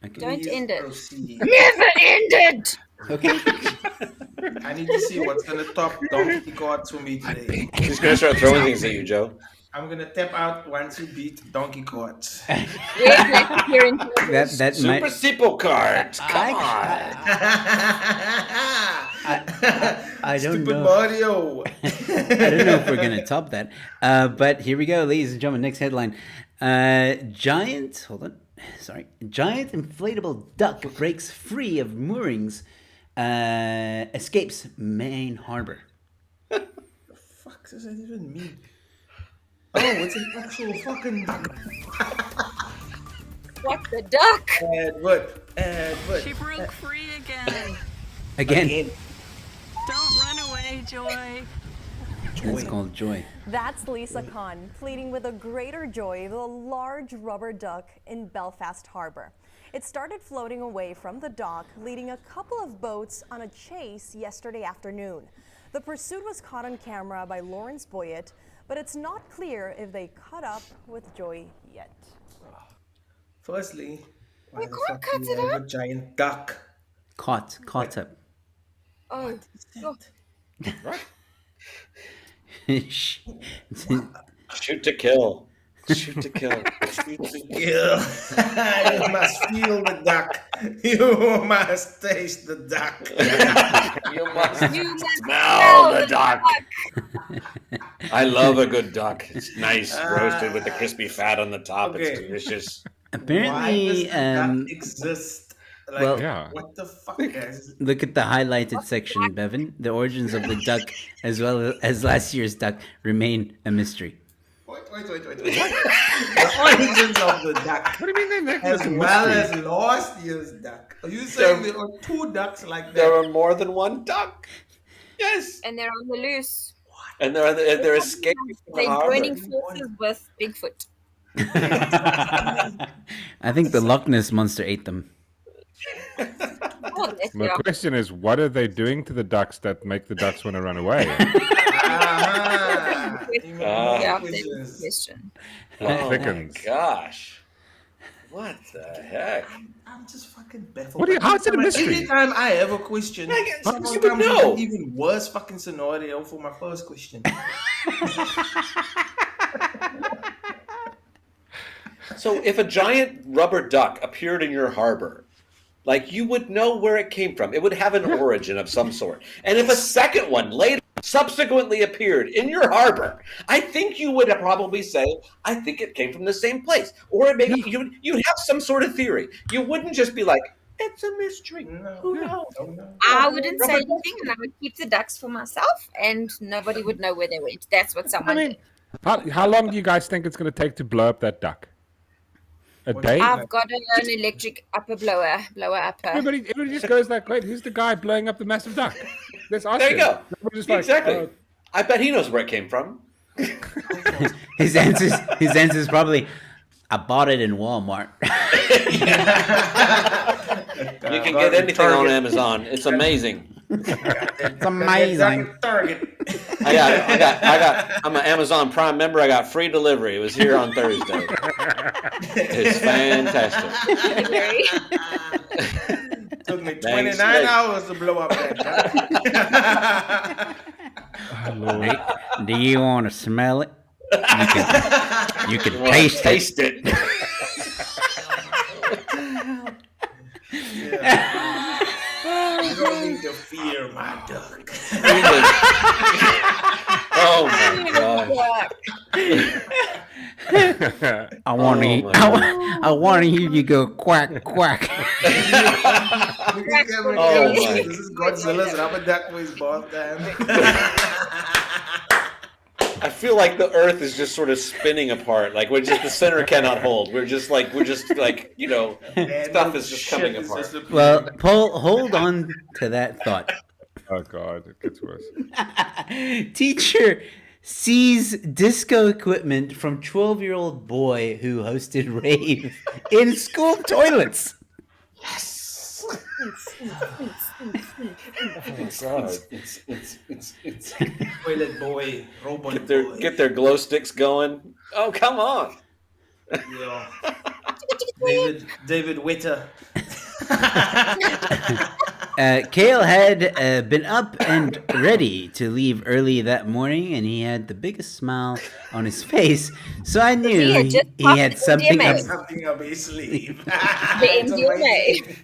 Okay. Don't end it. Proceed. Never end it. Okay. I need to see what's gonna top Donkey Cards for me today. He's gonna start throwing things at you, Joe. I'm gonna tap out once you beat Donkey Cards. We're glad to hear in that Super might... Sipo cards. Come on. I don't Stupid know. Mario. I don't know if we're going to top that. But here we go, ladies and gentlemen. Next headline. Giant inflatable duck breaks free of moorings, escapes Maine harbor. Fuck does that even mean? Oh, it's an actual fucking duck. What the duck? Edward. She broke free again. Again. Don't run away, Joy. It's called Joy. That's Lisa Khan pleading with a greater joy of a large rubber duck in Belfast Harbour. It started floating away from the dock, leading a couple of boats on a chase yesterday afternoon. The pursuit was caught on camera by Lawrence Boyett, but it's not clear if they caught up with Joy yet. Firstly, why You the can't fuck cut do you it have up. a giant duck? Caught up. Oh, Shh. Shoot to kill. Shoot to kill. Yeah. You must feel the duck. You must taste the duck. You must you must smell the duck. I love a good duck. It's nice, roasted with the crispy fat on the top. It's Okay. delicious. Why Apparently, does the duck exist? Like, well- Yeah. what the fuck, guys? look at the highlighted section, Bevan. The origins of the duck, as well as last year's duck, remain a mystery. Wait. The origins of the duck. What do you mean they As well as last year's duck. Are you saying there are two ducks like There that? are more than one duck. Yes. and they're on the loose. And they're escaping from the They're harbor. joining forces with Bigfoot. I think the Loch Ness monster ate them. Oh, that's The yeah. question is, what are they doing to the ducks that make the ducks want to run away? Ah, even more Yeah, that's the questions. question. Oh my Thickens. gosh. What the heck? I'm just fucking baffled. What do you- how is it a mystery? Every time I have a question, someone you would comes with know. an even worse fucking scenario for my first question. So if a giant rubber duck appeared in your harbor, like you would know where it came from. It would have an origin of some sort. And if a second one later subsequently appeared in your harbor, I think you would probably say, I think it came from the same place. Or maybe you'd have some sort of theory. You wouldn't just be like, it's a mystery. Who knows? I wouldn't say anything, and I would keep the ducks for myself, and nobody would know where they went. That's what I someone mean, did. how long do you guys think it's going to take to blow up that duck? A day? I've got an electric blower upper. Everybody just goes like, wait, who's the guy blowing up the massive duck? Let's ask There you him. go. Everybody's just like, Exactly. oh, I bet he knows where it came from. His answer's probably, I bought it in Walmart. You can get anything on Amazon. It's amazing. It's amazing. Target. I'm an Amazon Prime member. I got free delivery. It was here on Thursday. It's fantastic. Took me Thanks, 29 Nick. hours to blow up that oh, Lord. Do you want to smell it? You can taste it. Taste it. You don't need to fear my duck. Oh my god. I want to. my I want to hear you go quack quack. Oh my This is Godzilla's rubber duck for his bath time. I feel like the Earth is just sort of spinning apart. Like we're just the center cannot hold. We're just like stuff is just coming apart. Well, Paul, hold on to that thought. Oh god, it gets worse. Teacher sees disco equipment from 12-year-old boy who hosted rave in school toilets. Toilet boy, robot boy. Get their glow sticks going. Oh, come on. Yeah. David Witter. Kale had been up and ready to leave early that morning, and he had the biggest smile on his face. So I knew he had something up. Something up his sleeve. The MDMA.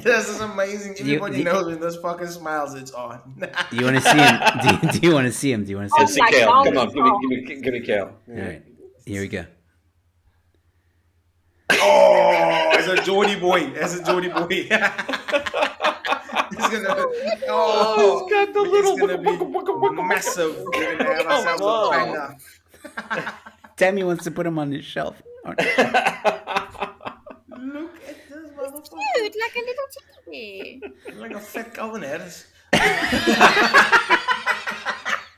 This is amazing. Everybody knows when those fucking smiles, it's on. You want to see him? Do you want to see him? Do you want to see him? See Kale. Come on, give me Kale. All right, here we go. Oh, it's a Geordie boy. That's a Geordie boy. He's gonna. Oh, he's got the little. It's gonna be massive. We're gonna have ourselves a banger. Tammy wants to put him on his shelf. Look at this motherfucker. Cute, like a little teddy bear. Like a fat Calvin Harris.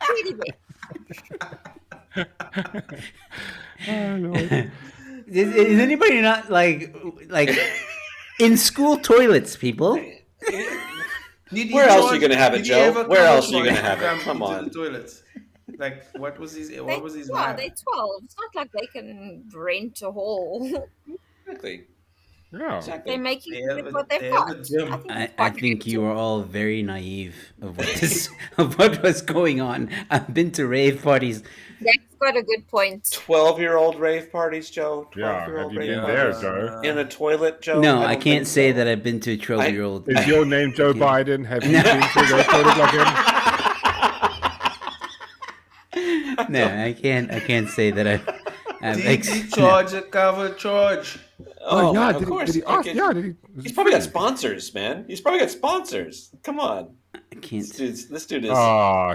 Teddy bear. Oh, Lord. Is anybody not like in school toilets, people? Where else are you gonna have it, Joe? Where else are you gonna have it? Come on. Toilets. Like what was his? What was his? Yeah, they're 12. It's not like they can rent a hall. Exactly. Yeah. They're making They have with a- what they they've have a got. gym. I think you are all very naive of what was going on. I've been to rave parties. That's got a good point. 12-year-old rave parties, Joe. Yeah, 12-year-old have you rave been parties. there, Joe? In a toilet, Joe? No, don't I can't think say so. that I've been to a 12-year-old. Is your name Joe Biden? Have you been to the toilet like him? No, I can't say that I've DD charge a cover charge. Oh, yeah, of did course. he ask? Yeah, did he? He's probably got sponsors, man. He's probably got sponsors. Come on. I can't. This dude is. Oh,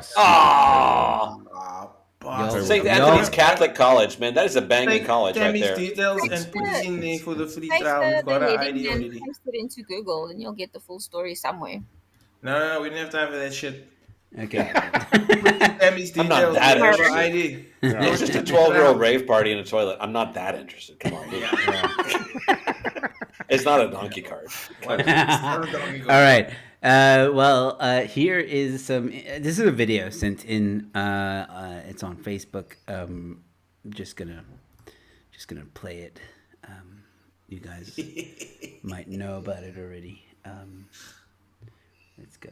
Yo, St. yo. Anthony's Catholic College, man. That is a banging Take college right Tammy's there. details and put it in there for the free Paste trial. We've the got an heading ID and already. paste it into Google, and you'll get the full story somewhere. No, we didn't have time for that shit. Okay. Tammy's I'm details. not that we have an interested. ID. It was just a 12-year-old rave party in a toilet. I'm not that interested. Come on. It's not a donkey cart. All right. Here is some. This is a video sent in. It's on Facebook. Just gonna play it. You guys might know about it already. Let's go.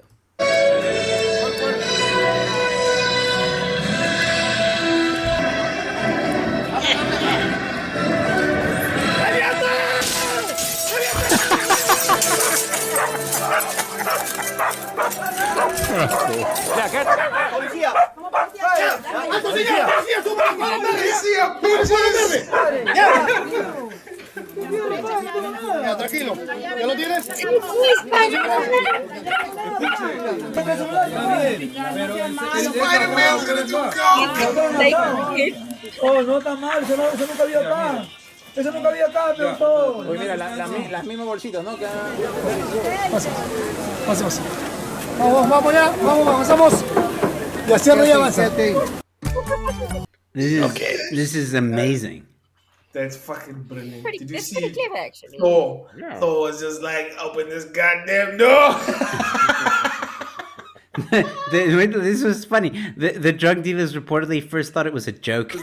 Tranquilo. ¿Ya lo tienes? Spider-Man's gonna do Oh, no está mal, eso nunca había acá. Eso nunca había acá, doctor. Pues mira, las mismas bolsitas, ¿no? Pasa. Vamos ya, vamos, avanzamos. Y así arriba avanza. This is amazing. That's fucking brilliant. Did you It's see pretty clever, actually. Thor? Thor was just like, open this goddamn door. This was funny. The drug dealers reportedly first thought it was a joke.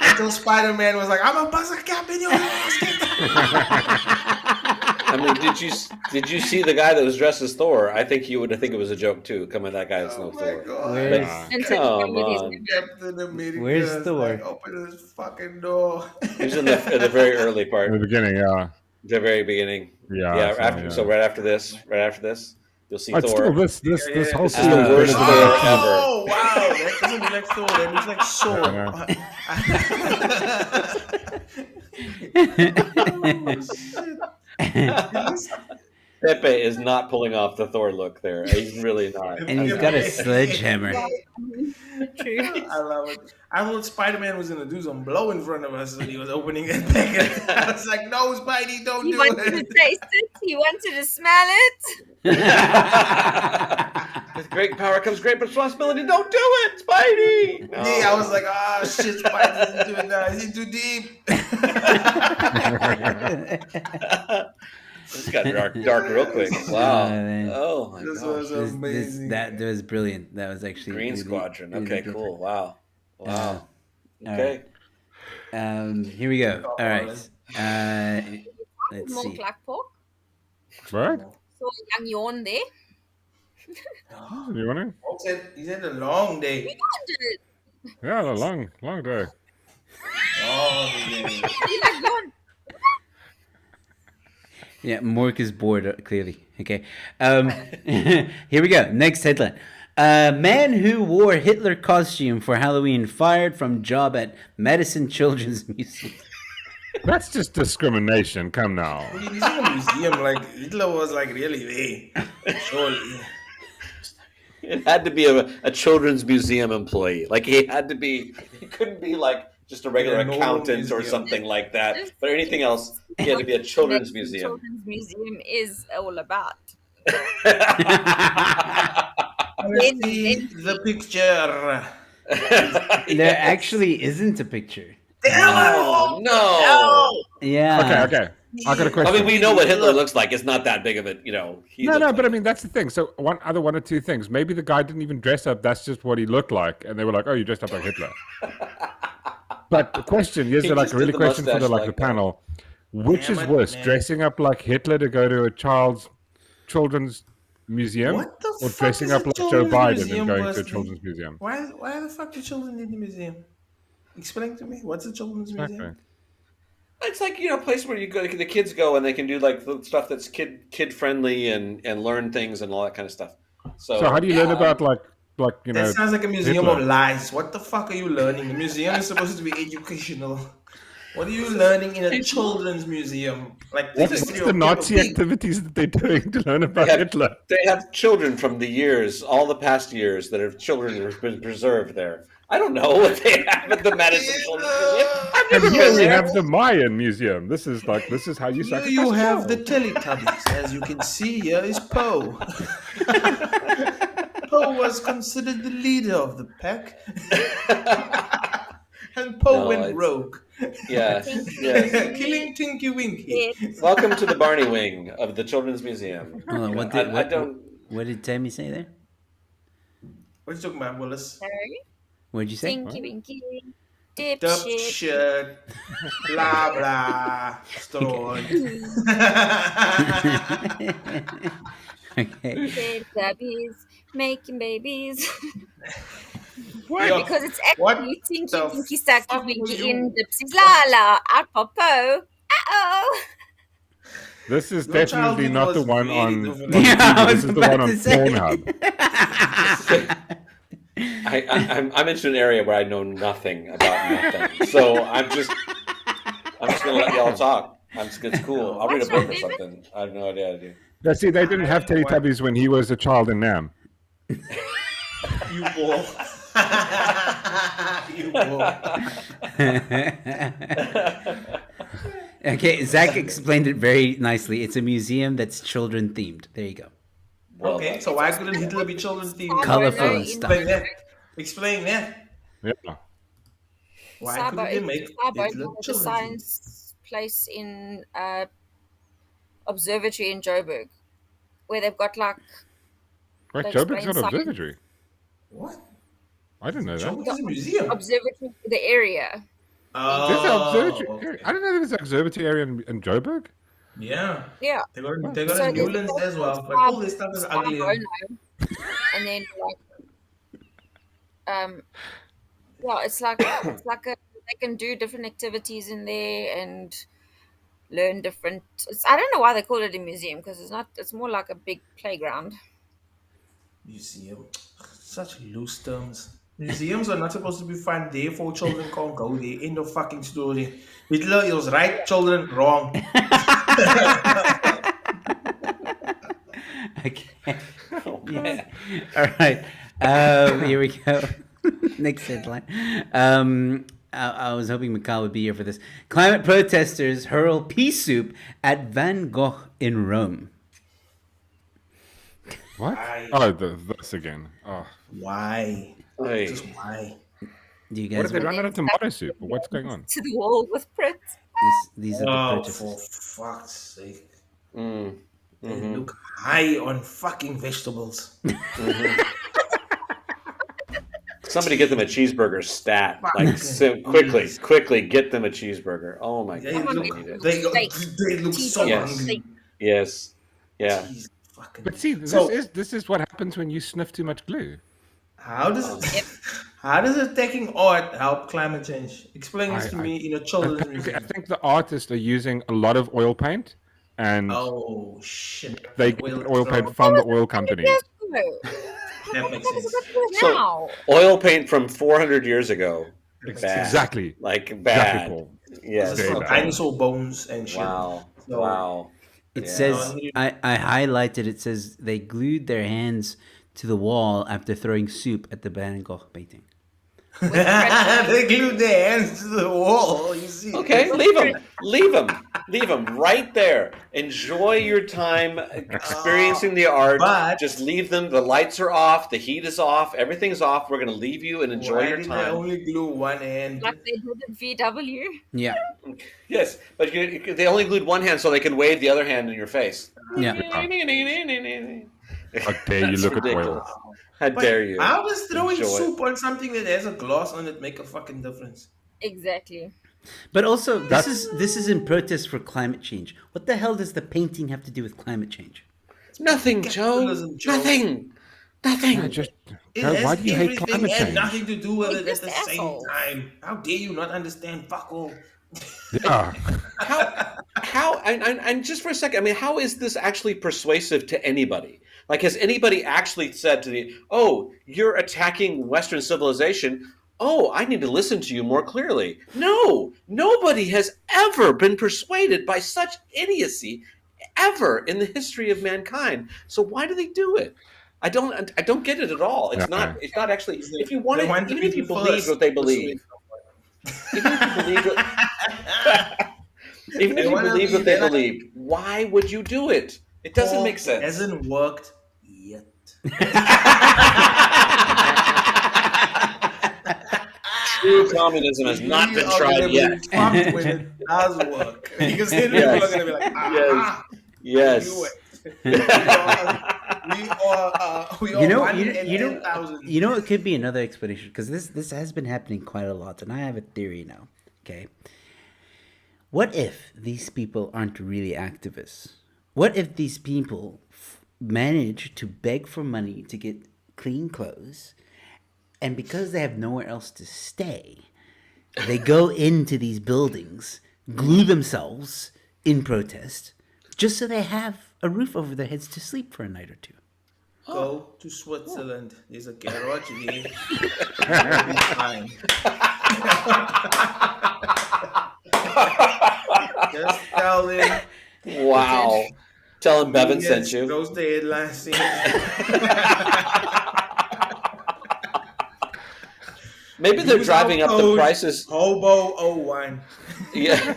Until Spider-Man was like, I'm a buzzer cap in your ass. I mean, did you see the guy that was dressed as Thor? I think you would think it was a joke too. Coming that guy that's no Thor. Come on. Where's Thor? Like, open this fucking door. He's in the very early part. In the beginning, yeah. The very beginning. Yeah. So right after this, you'll see It's Thor. still this whole This is scene the is worst better Thor than- ever. Oh, wow. That doesn't look like Thor. That looks like Pepe is not pulling off the Thor look there. He's really not. And he's got a sledgehammer. True. I love it. I thought Spider-Man was gonna do some blow in front of us when he was opening that packet. I was like, "No, Spidey, don't He do wanted it." to taste it. He wanted to smell it. With great power comes great responsibility. Don't do it, Spidey. No. Yeah, I was like, "Ah, shit, Spidey isn't doing that. He's in too deep." This got dark real quick. Wow. man. Oh my This god. was amazing. That was brilliant. That was actually Green really, Squadron. really Okay, good. cool. Wow. Wow. all Okay. Here we go. All right. Let's More see. black pork. What? So young yawn there. You want to? He said a long day. We can't do it. Yeah, a long day. Long day. You like yawn. Yeah, Mork is bored, clearly. Okay. Here we go. Next headline. A man who wore Hitler costume for Halloween fired from job at Madison Children's Museum. That's just discrimination. Come now. He's in a museum. Like Hitler was like really there. Surely. It had to be a children's museum employee. Like he had to be. He couldn't be like just a regular Yeah, no accountant or museum. something like that. But anything else, he had to be a children's museum. Children's museum is all about. Let's see the picture. There actually isn't a picture. Oh no! Yeah. Okay. I got a question. I mean, we know what Hitler looks like. It's not that big of a, No, looks but I like- mean that's the thing. So one or two things. Maybe the guy didn't even dress up. That's just what he looked like, and they were like, "Oh, you dressed up like Hitler." But the question is, He like just a really did the question for the mustache like that. panel: which is Damn it, worse, man. dressing up like Hitler to go to a children's museum, What the or fuck dressing is up a like Joe children's Biden museum and going to a worse children's museum? Why the fuck do children need the museum? Explain to me. What's a children's Exactly. museum? It's like a place where you go, the kids go and they can do like the stuff that's kid friendly and learn things and all that kind of stuff. So So how do you learn about like That sounds like a museum Hitler? of lies. What the fuck are you learning? The museum is supposed to be educational. What are you learning in a children's museum? Like What's this video the of Nazi Peppa Pig. activities that they're doing to learn about have- Hitler? They have children from the years, all the past years that have children that have been preserved there. I don't know what they have at the Madison Children's Museum. I've And never here been we there. have the Mayan Museum. This is how you Here sacrifice you a have the child. Teletubbies. As you can see, here is Poe. Poe was considered the leader of the pack. And Poe No, went it's- rogue. Yeah. Yes. Killing Tinky Winky. Welcome to the Barney Wing of the Children's Museum. Hold on, what I did, don't. what did Tammy say there? What are you talking about, Willis? Sorry. What did you say? Tinky Winky. Dub Dipshit. shirt. Blah blah. Stone. Okay. Babies. Making babies. Yo, Because it's what actually Tinky the Winky Stacky fuck was Winky you- in Dipsy's La La. Out Popo. Uh-oh. This is Your definitely childhood not the was one really on, different. on Yeah, I TV. was This is the about one on to say. Pornhub. I'm into an area where I know nothing about nothing, so I'm just gonna let y'all talk. It's cool. I'll read a book or something. I have no idea how to do. Now, see, they didn't have Teletubbies when he was a child in Nam. You ball. You ball. Okay, Zach explained it very nicely. It's a museum that's children themed. There you go. Okay, so why couldn't Hitler be children's themed? Colorful and stuff. Explain that. Explain that. Yeah. Why Sabo, couldn't they make Sabo Hitler is a children's themed? science place in observatory in Joburg, where they've got like Right, Like Joburg's got an science. observatory. What? I didn't know that. Joburg is a museum. observatory for the area. There's an observatory. okay. I didn't know there was an observatory area in Joburg. Yeah. Yeah. They got So a there's Newlands also as well. But Sabo- all this stuff is Sabo ugly. Ono. And then yeah, it's like they can do different activities in there and learn different. I don't know why they call it a museum because it's not. It's more like a big playground. Museum. Such loose terms. Museums are not supposed to be fun. Therefore, children can't go there. End of fucking story. Hitler was right, children wrong. Okay. Yeah. All right. Here we go. Next headline. I was hoping Mikhail would be here for this. Climate protesters hurl pea soup at Van Gogh in Rome. What? Oh, this again. Oh. Why? Hey. Just why? Do you guys? What if they run out of tomato soup? What's going on? To the wall with Prit. These are the Oh, protesters. for fuck's sake. Mm. They look high on fucking vegetables. Somebody get them a cheeseburger stat. Like, quickly get them a cheeseburger. Oh my They god. look, they look so Yes. hungry. Yes. Yeah. Jeez, fucking. But see, this is what happens when you sniff too much glue. How does attacking art help climate change? Explain this to me in a children's museum. I think the artists are using a lot of oil paint, and Oh shit! they get oil paint from the oil companies. That makes sense. So, oil paint from 400 years ago. Bad. Exactly. Like bad. Exactly, Paul. Yes. This is from dinosaur bones and shit. Wow. So- Wow. It Yeah. says I highlighted. It says they glued their hands to the wall after throwing soup at the Van Gogh painting. They glued their hands to the wall. You see? Okay, leave them right there. Enjoy your time experiencing the art. but- Just leave them. The lights are off. The heat is off. Everything's off. We're gonna leave you and enjoy Why your did I time. only glue one hand? Like they did at VW. Yeah, Yes, but they only glued one hand so they can wave the other hand in your face. yeah. How dare you look at Ridiculous. oil? How But dare you? How does throwing Enjoy it. soup on something that has a glass on it make a fucking difference? Exactly. But also, this is in protest for climate change. What the hell does the painting have to do with climate change? Nothing, Joe. Capitalism, Joe. Nothing. Nothing. Yeah, just It Joe, has why do you hate everything climate and change? nothing to do with They're it at just the same assholes. time. How dare you not understand fuck all? Yeah. How and just for a second, I mean, how is this actually persuasive to anybody? Like, has anybody actually said to the, oh, you're attacking Western civilization? Oh, I need to listen to you more clearly. No, nobody has ever been persuaded by such idiocy ever in the history of mankind. So why do they do it? I don't get it at all. It's not actually, if you want They it, want to even if be you the believe first what they to believe, even if you believe what, even if They you wanna believe be what they there. believe, why would you do it? It doesn't make sense. Hasn't worked yet. True communism has not been tried yet. Fucked when it does work. Because then people are going to be like, Yes. knew it. We are You know, one you, in you know, 10,000. you know, it could be another explanation because this has been happening quite a lot, and I have a theory now. Okay, what if these people aren't really activists? What if these people manage to beg for money to get clean clothes, and because they have nowhere else to stay, they go into these buildings, glue themselves in protest, just so they have a roof over their heads to sleep for a night or two? Go to Switzerland. There's a garage there. You'll be fine. Just tell them. Wow. Tell him Bevan sent you. Those the headlines. Maybe they're Use driving our up the code prices. Hobo01. Yeah.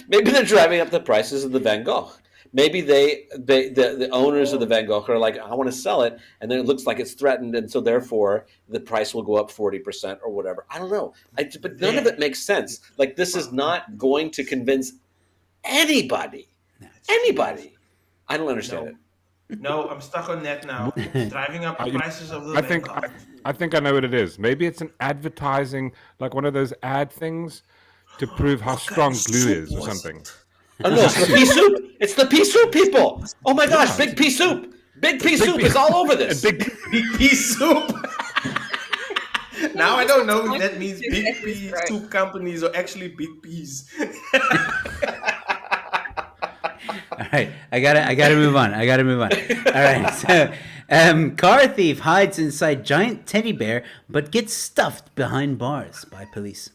Maybe they're driving up the prices of the Van Gogh. Maybe the owners of the Van Gogh are like, I want to sell it, and then it looks like it's threatened, and so therefore the price will go up 40% or whatever. I don't know. But none of it makes sense. Like, this is not going to convince anybody. Anybody. I don't understand it. No, I'm stuck on that now. Driving up the prices of the I think Van Gogh. I think I know what it is. Maybe it's an advertising, like one of those ad things to prove how strong glue is or something. Oh no, it's the pea soup. It's the pea soup people. Oh my gosh, big pea soup. Big pea soup is all over this. Big pea soup. Now I don't know if that means big pea soup companies are actually big peas. All right, I gotta move on. All right, so car thief hides inside giant teddy bear but gets stuffed behind bars by police.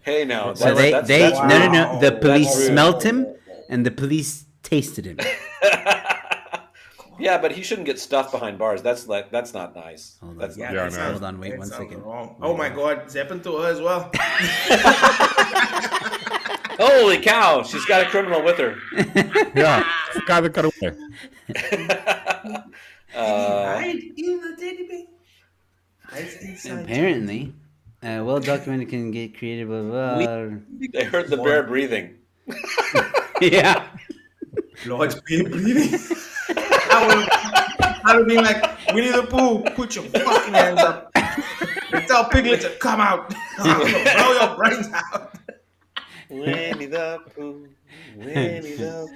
Hey, now. So no. The police smelt him, and the police tasted him. Yeah, but he shouldn't get stuffed behind bars. That's not nice. Hold on. That's not Yeah, nice. that sounds- Hold on, wait that one sounds second. wrong. Oh my God, it's happened to her as well. Holy cow! She's got a criminal with her. Yeah, the guy that got away. Hide in the teddy bear. Hide inside. Apparently, well documented can get creative. Blah, blah, blah. They heard the bear breathing. Yeah. Lord's bear breathing. I would be like, Winnie the Pooh, put your fucking hands up. And tell Piglet to come out. I'm gonna blow your brains out. Winnie the Pooh. Winnie the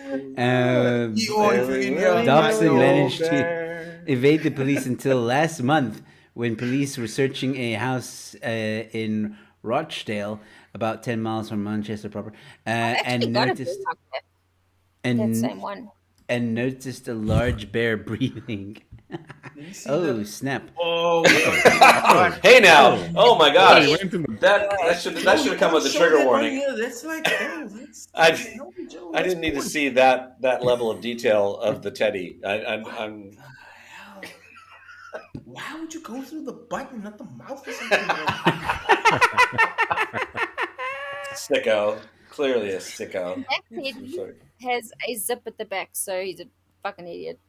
Dobson managed to evade the police until last month when police were searching a house in Rochdale, about 10 miles from Manchester proper, and noticed that same one. and noticed a large bear breathing. Oh, snap. Oh, Hey now! Oh my gosh! He went in the- That should have come with a trigger warning. That's like, oh, that's. I didn't need to see that level of detail of the teddy. I'm Why would you go through the butt and not the mouth or something? sicko. Clearly a sicko. That kid has a zip at the back, so he's a fucking idiot.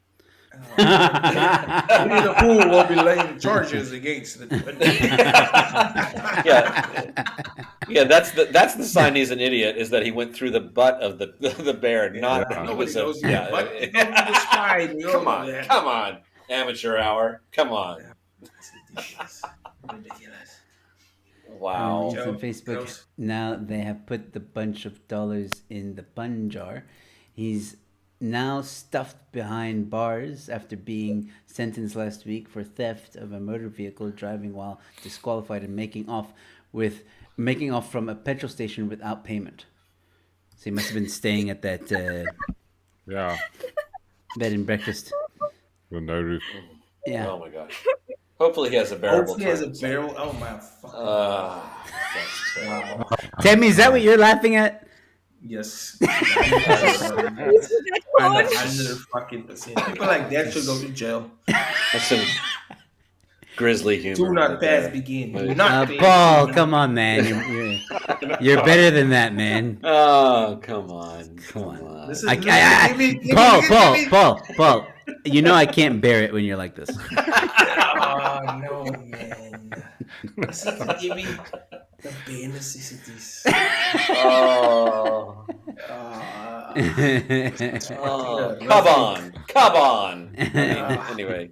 Winnie the Pooh will be laying charges against the. Yeah. That's the sign he's an idiot. Is that he went through the butt of the bear, not Nobody was goes a, through the butt. They go through the spine. We all know that. come on, amateur hour, come on. Ridiculous. Wow. It's on Facebook. Now they have put the bunch of dollars in the bun jar. He's now stuffed behind bars after being sentenced last week for theft of a motor vehicle, driving while disqualified, and making off from a petrol station without payment. So he must have been staying at that Yeah, bed and breakfast. with no roof. Yeah. Oh my gosh. Hopefully he has a bearable. Hopefully, he has a time. barrel. Oh my fucking. That's terrible. Tammy, is that what you're laughing at? Yes. God. 100% people like that should go to jail. That's some grisly humor. Do not right pass there. begin. Do not pay Paul, begin. come on, man. You're better than that, man. Oh, come on. Come on. This is- Paul. You know I can't bear it when you're like this. Oh no, man. Listen to Jimmy. The bare necessities. Oh. Oh, come on. Anyway.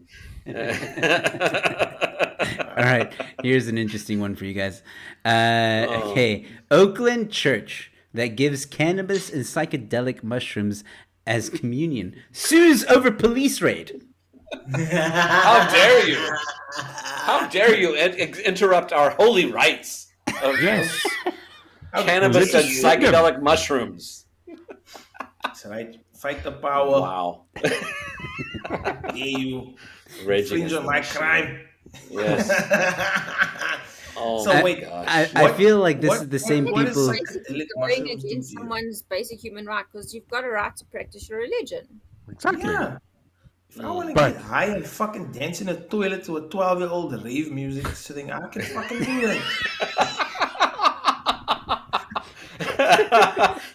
All right, here's an interesting one for you guys. Okay, Oakland church that gives cannabis and psychedelic mushrooms as communion sues over police raid. How dare you? How dare you interrupt our holy rites of cannabis and psychedelic mushrooms? That's right. Fight the power. Wow. Dare you Raging infringe on my crime. Yes. Oh So my wait, gosh. I feel like this is the same what is people. psychedelic Going mushrooms do against to you? someone's basic human right because you've got a right to practice your religion. Exactly. Yeah. If I want to But- get high and fucking dance in a toilet to a 12-year-old rave music sitting, I can fucking do that.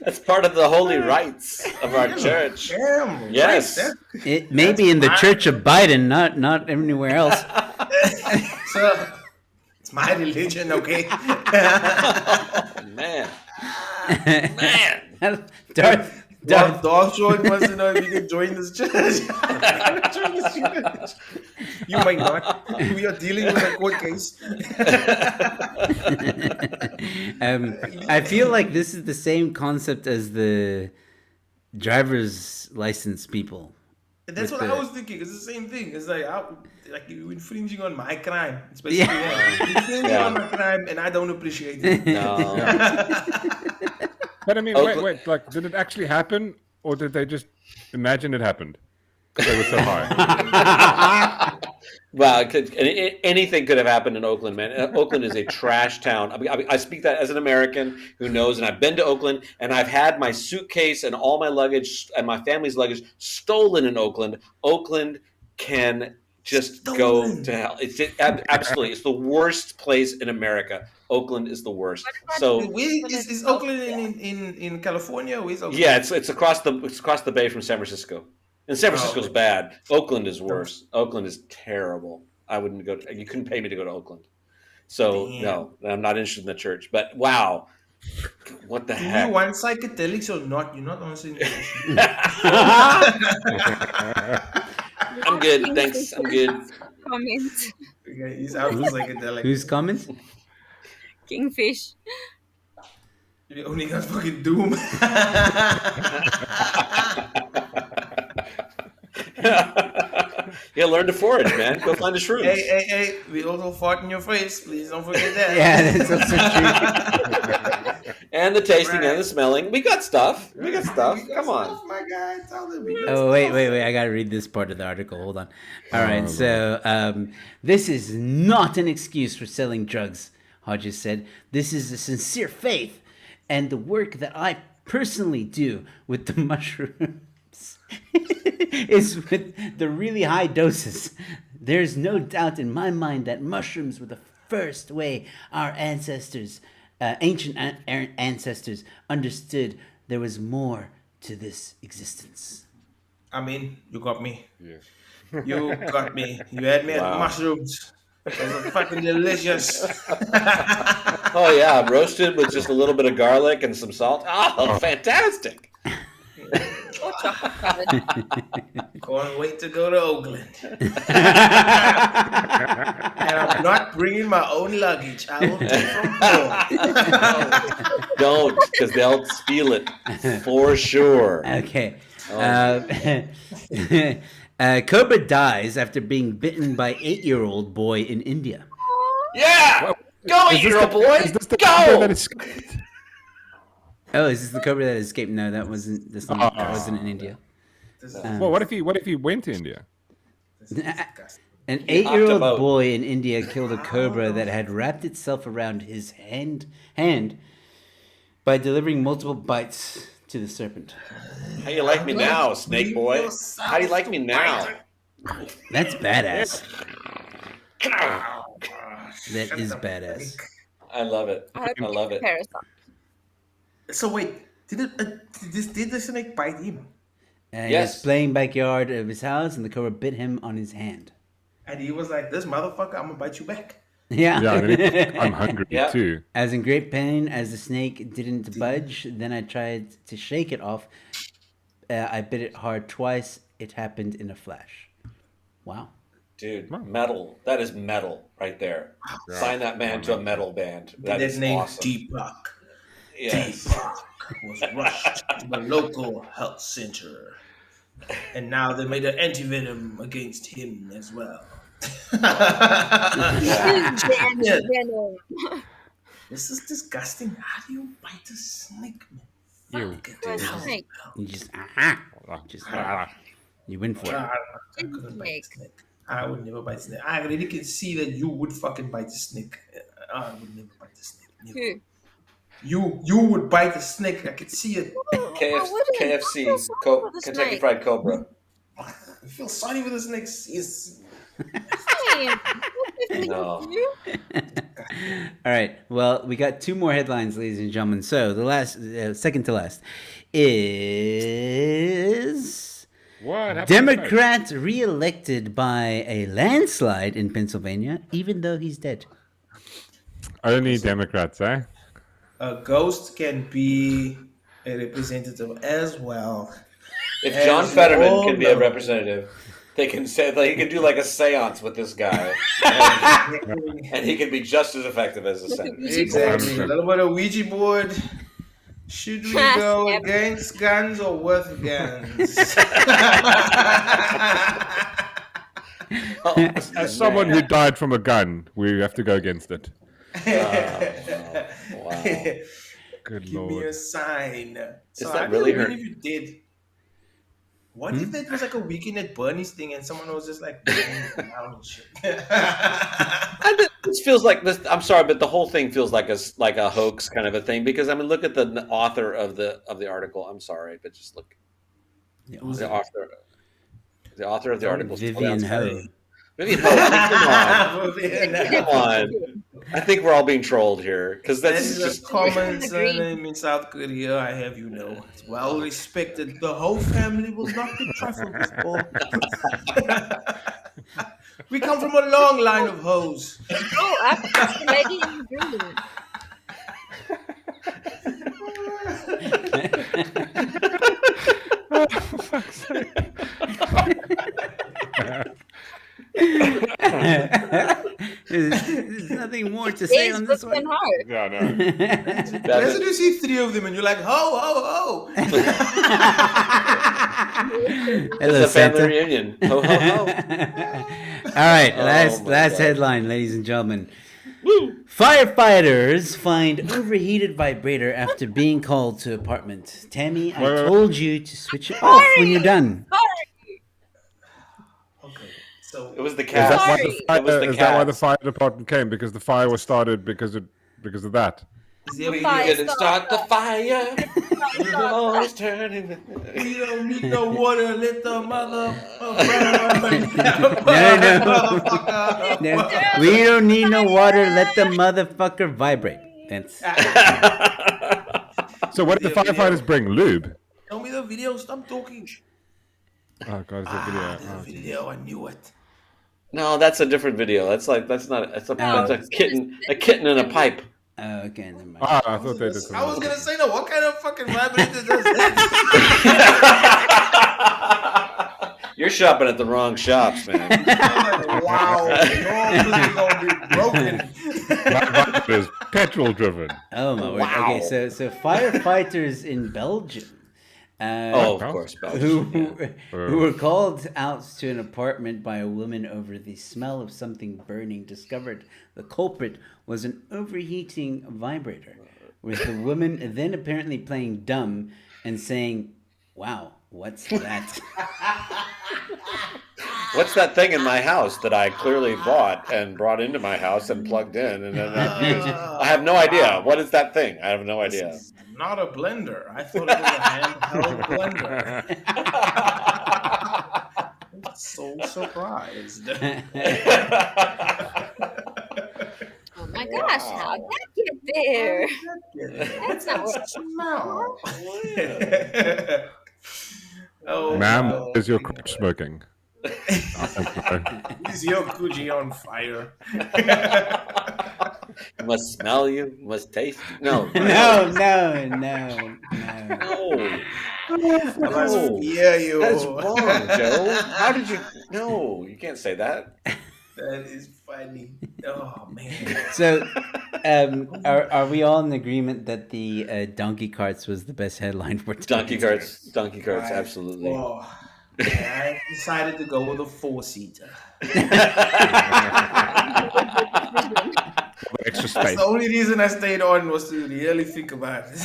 That's part of the holy rites of our church. Damn. Yes. Right, It may be in the Church of Biden, not anywhere else. so, it's my religion, okay? Man. Darth Joy wants to know if you can join this church. You might not. We are dealing with a court case. I feel like this is the same concept as the driver's license people. That's With what the- I was thinking. It's the same thing. It's like you infringing on my crime. It's basically that. Infringing on my crime, and I don't appreciate it. No. But I mean, Oakland- wait, like, did it actually happen, or did they just imagine it happened? They were so high. Wow, anything could have happened in Oakland, man. Oakland is a trash town. I speak that as an American who knows, and I've been to Oakland, and I've had my suitcase and all my luggage and my family's luggage stolen in Oakland. Oakland can just go to hell. Absolutely. It's the worst place in America. Oakland is the worst. So is Oakland in California? Where's Oakland? Yeah, it's across the bay from San Francisco. And San Francisco's bad. Oakland is worse. Oakland is terrible. I wouldn't go. You couldn't pay me to go to Oakland. So no, I'm not interested in the church. But wow, what the heck? Do you want psychedelics or not? You're not answering. I'm good. Thanks. I'm good. Comment. Okay, he's out for psychedelics. Whose comments? Kingfish. You only got fucking Doom. Yeah, learn to forage, man. Go find the shrooms. Hey, we also fart in your face. Please don't forget that. Yeah, that's also true. And the tasting and the smelling. We got stuff. Come on. My guy, tell them. Oh, wait. I got to read this part of the article. Hold on. All right. So, this is not an excuse for selling drugs, Hodges said. This is a sincere faith and the work that I personally do with the mushrooms is with the really high doses. There's no doubt in my mind that mushrooms were the first way our ancestors, ancient ancestors, understood there was more to this existence. I mean, you got me. Yeah. You got me. You had me at mushrooms. Those are fucking delicious. Oh yeah, roasted with just a little bit of garlic and some salt. Oh, fantastic! Can't wait to go to Oakland. And I'm not bringing my own luggage. I will take from home. Don't, because they'll steal it for sure. Okay. Cobra dies after being bitten by 8-year-old boy in India. Yeah! Go, 8-year-old boy! Go! Oh, is this the cobra that escaped? No, that wasn't. That wasn't in India. Well, what if he went to India? An 8-year-old boy in India killed a cobra that had wrapped itself around his hand by delivering multiple bites to the serpent. How you like me now, snake boy? How do you like me now? That's badass. That is badass. I love it. I love it. So wait, did the snake bite him? He was playing backyard of his house, and the cobra bit him on his hand. And he was like, "This motherfucker, I'm gonna bite you back." Yeah. I'm hungry too. I was in great pain as the snake didn't budge. Then I tried to shake it off. I bit it hard twice. It happened in a flash. Wow. Dude, metal. That is metal right there. Sign that man to a metal band. That is awesome. Deepak. Yes. Deepak was rushed to a local health center. And now they made an antivenom against him as well. This is disgusting. How do you bite a snake, man? You just you win for it. I couldn't bite a snake. I would never bite a snake. I really can see that you would fucking bite a snake. I would never bite a snake. Never. You would bite a snake. I could see it. KFC, Kentucky Fried Cobra. I feel sorry for the snakes. No. All right. Well, we got 2 more headlines, ladies and gentlemen. So the last, second to last, is Democrat reelected by a landslide in Pennsylvania, even though he's dead. Only Democrats, eh? A ghost can be a representative as well. If John Fetterman can be a representative, they can say he can do like a seance with this guy, and he can be just as effective as a senator. Exactly. A little bit of Ouija board. Should we go against guns or with guns? As someone who died from a gun, we have to go against it. Wow. Good Give Lord. Me a sign. Is that really hurt? If you did. What if it was like a Weekend at Bernie's thing and someone was just like down and shit? This feels like this. I'm sorry, but the whole thing feels like a hoax kind of a thing. Because I mean, look at the author of the article. I'm sorry, but just look. The author of the article. Vivian Ho. Vivian Ho. I mean, come on. I think we're all being trolled here because that's just a common surname in South Korea. I have you know, it's well respected. The whole family will not be trifled with. We come from a long line of hoes. Oh, that's the lady in green. Oh, for fuck's sake. There's nothing more to say on this one. Yeah, no. Imagine you see three of them and you're like, ho, ho, ho. Hello, it's a family Santa. reunion. Ho, ho, ho. All right, last headline, ladies and gentlemen. Woo. Firefighters find overheated vibrator after being called to apartment. Tammy, I told you to switch it off when you're done. So it was the cat. Is that why the fire department came? Because the fire was started because of that. We didn't start the fire. Always turning. We don't need no water. Let the mother. No. We don't need no water. Let the motherfucker vibrate. That's. So what did the firefighters bring? Lube. Show me the video. Stop talking. Oh god, it's a video. The video. I knew it. No, that's a different video. That's a kitten in a pipe. Oh, okay, never mind. I thought they did. I was gonna say no. What kind of fucking vibrator does that? You're shopping at the wrong shops, man. Wow, you're gonna be broken. My vibrator is petrol driven. Oh my word. Okay, so firefighters in Belgium. Of course, Belgium. Who were called out to an apartment by a woman over the smell of something burning discovered the culprit was an overheating vibrator, with the woman then apparently playing dumb and saying, "Wow, what's that?" What's that thing in my house that I clearly bought and brought into my house and plugged in? And then I have no idea. What is that thing? I have no idea. Not a blender. I thought it was a handheld blender. I'm so surprised. Oh my gosh, how'd that get there? That's not what smell. Ma'am, is your crotch smoking? Is your coochie on fire? Must smell you, must taste you. No. No. Yeah, you. That's wrong, Joe. How did you? No, you can't say that. That is funny. Oh man. So, are we all in agreement that the donkey carts was the best headline for Donkey carts, absolutely. Oh, I decided to go with a 4-seater. Extra That's space. the only reason I stayed on was to really think about it.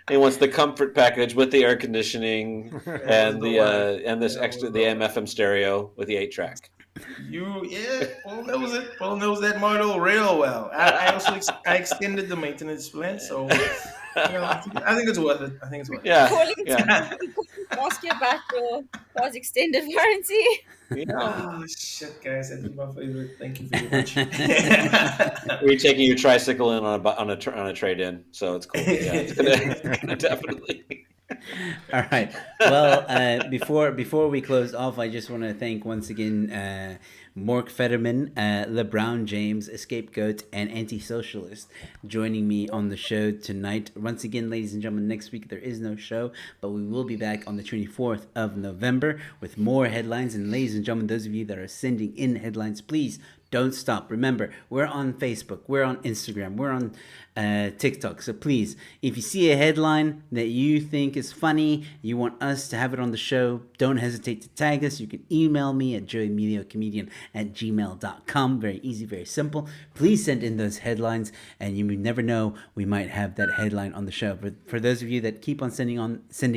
He wants the comfort package with the air conditioning and the AM/FM stereo with the 8-track. Paul knows it. Paul knows that model real well. I also extended the maintenance plan, so I think it's worth it. Yeah. Ask you about your car's extended warranty. Oh shit, guys, that's my favorite. Thank you very much. We're taking your tricycle in on a trade-in, so it's cool. Yeah, it's gonna definitely. All right. Well, before we close off, I just want to thank once again Mork Fetterman, LeBron James, Scapegoat, and Anti-Socialist joining me on the show tonight. Once again, ladies and gentlemen, next week there is no show, but we will be back on the 24th of November with more headlines. And ladies and gentlemen, those of you that are sending in headlines, please Don't stop. Remember, we're on Facebook, we're on Instagram, we're on TikTok. So please, if you see a headline that you think is funny, you want us to have it on the show, don't hesitate to tag us. You can email me at joeymediocomedian@gmail.com. Very easy, very simple. Please send in those headlines, and you never know, we might have that headline on the show. But for those of you that keep on sending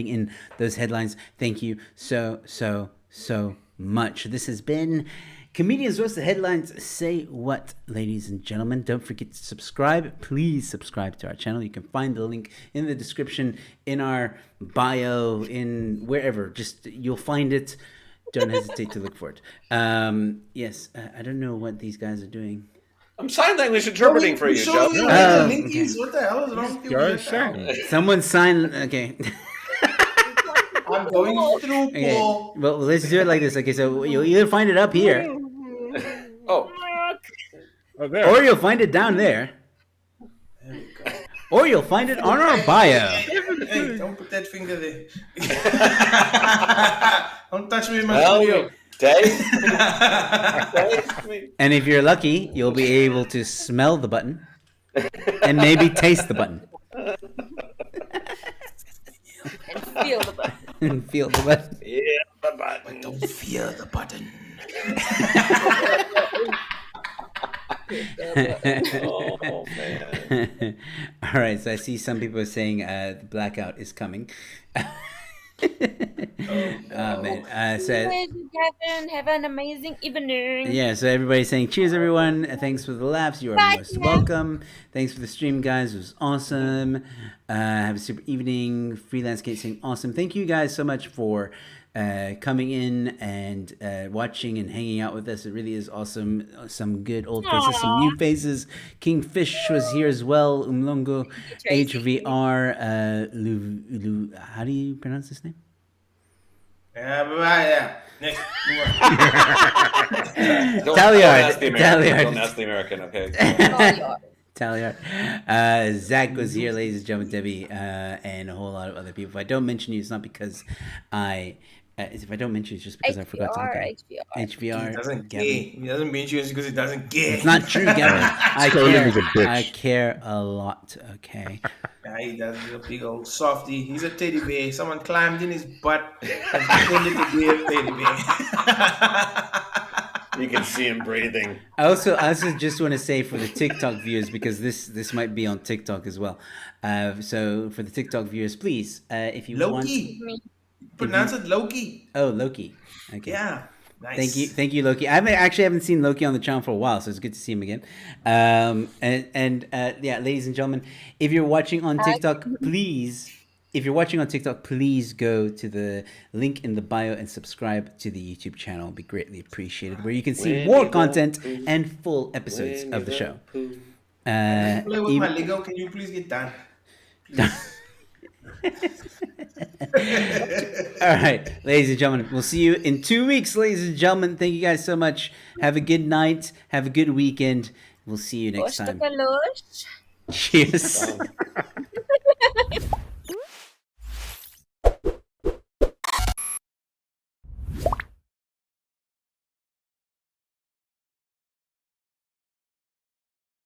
in those headlines, thank you so much. This has been Comedians Roast the Headlines Say What, ladies and gentlemen. Don't forget to subscribe. Please subscribe to our channel. You can find the link in the description, in our bio, in wherever. Just, you'll find it. Don't hesitate to look for it. Yes, I don't know what these guys are doing. I'm sign language interpreting for you, Joe. Okay. What the hell is wrong with you? Someone sign. Okay. I'm going through, Okay. Paul. Well, let's do it like this. Okay, so you'll either find it up here, Oh, there. or you'll find it down there, or you'll find it on our bio. Hey, don't put that finger there. Don't touch me in my well, studio. Dave. And if you're lucky, you'll be able to smell the button and maybe taste the button And feel the button. and feel the button. Yeah, the button. Don't fear the button. Oh man. All right, so I see some people are saying the blackout is coming. Man. So Kevin, have an amazing evening. yeah, so everybody's saying cheers, everyone. Thanks for the laughs. You are Bye. most welcome. Thanks for the stream, guys. It was awesome. Have a super evening. Freelance Kate saying awesome. Thank you guys so much for coming in and watching and hanging out with us. It really is awesome. Some good old faces, some new faces. Kingfish was here as well. Umlongo, HVR, how do you pronounce this name? Yeah. Next. Don't Taliard. ask the American. Taliard. Don't ask the American, okay? Taliard. Zach was here, ladies and gentlemen, Debbie, and a whole lot of other people. If I don't mention you, it's not because if I don't mention you, it's just because I forgot to look at it. HVR. He doesn't care. Gavin. He doesn't mention you because he doesn't care. It's not true, Gavin. I Sterling is a bitch. I care a lot, okay? Yeah, he does. He's a big old softy. He's a teddy bear. Someone climbed in his butt and pretended to be a teddy bear. You can see him breathing. I also just want to say for the TikTok viewers, because this might be on TikTok as well. So for the TikTok viewers, please, if you Loki. Pronounce it Loki. Oh, Loki. Okay. Yeah. Nice. Thank you, Loki. I haven't seen Loki on the channel for a while, so it's good to see him again. Yeah, ladies and gentlemen, if you're watching on TikTok, please go to the link in the bio and subscribe to the YouTube channel. It'd be greatly appreciated, where you can see more content and full episodes of the show. Play with my Lego. Can you please get done? All right, ladies and gentlemen, we'll see you in 2 weeks, ladies and gentlemen. Thank you guys so much. Have a good night. Have a good weekend. We'll see you next time. Cheers.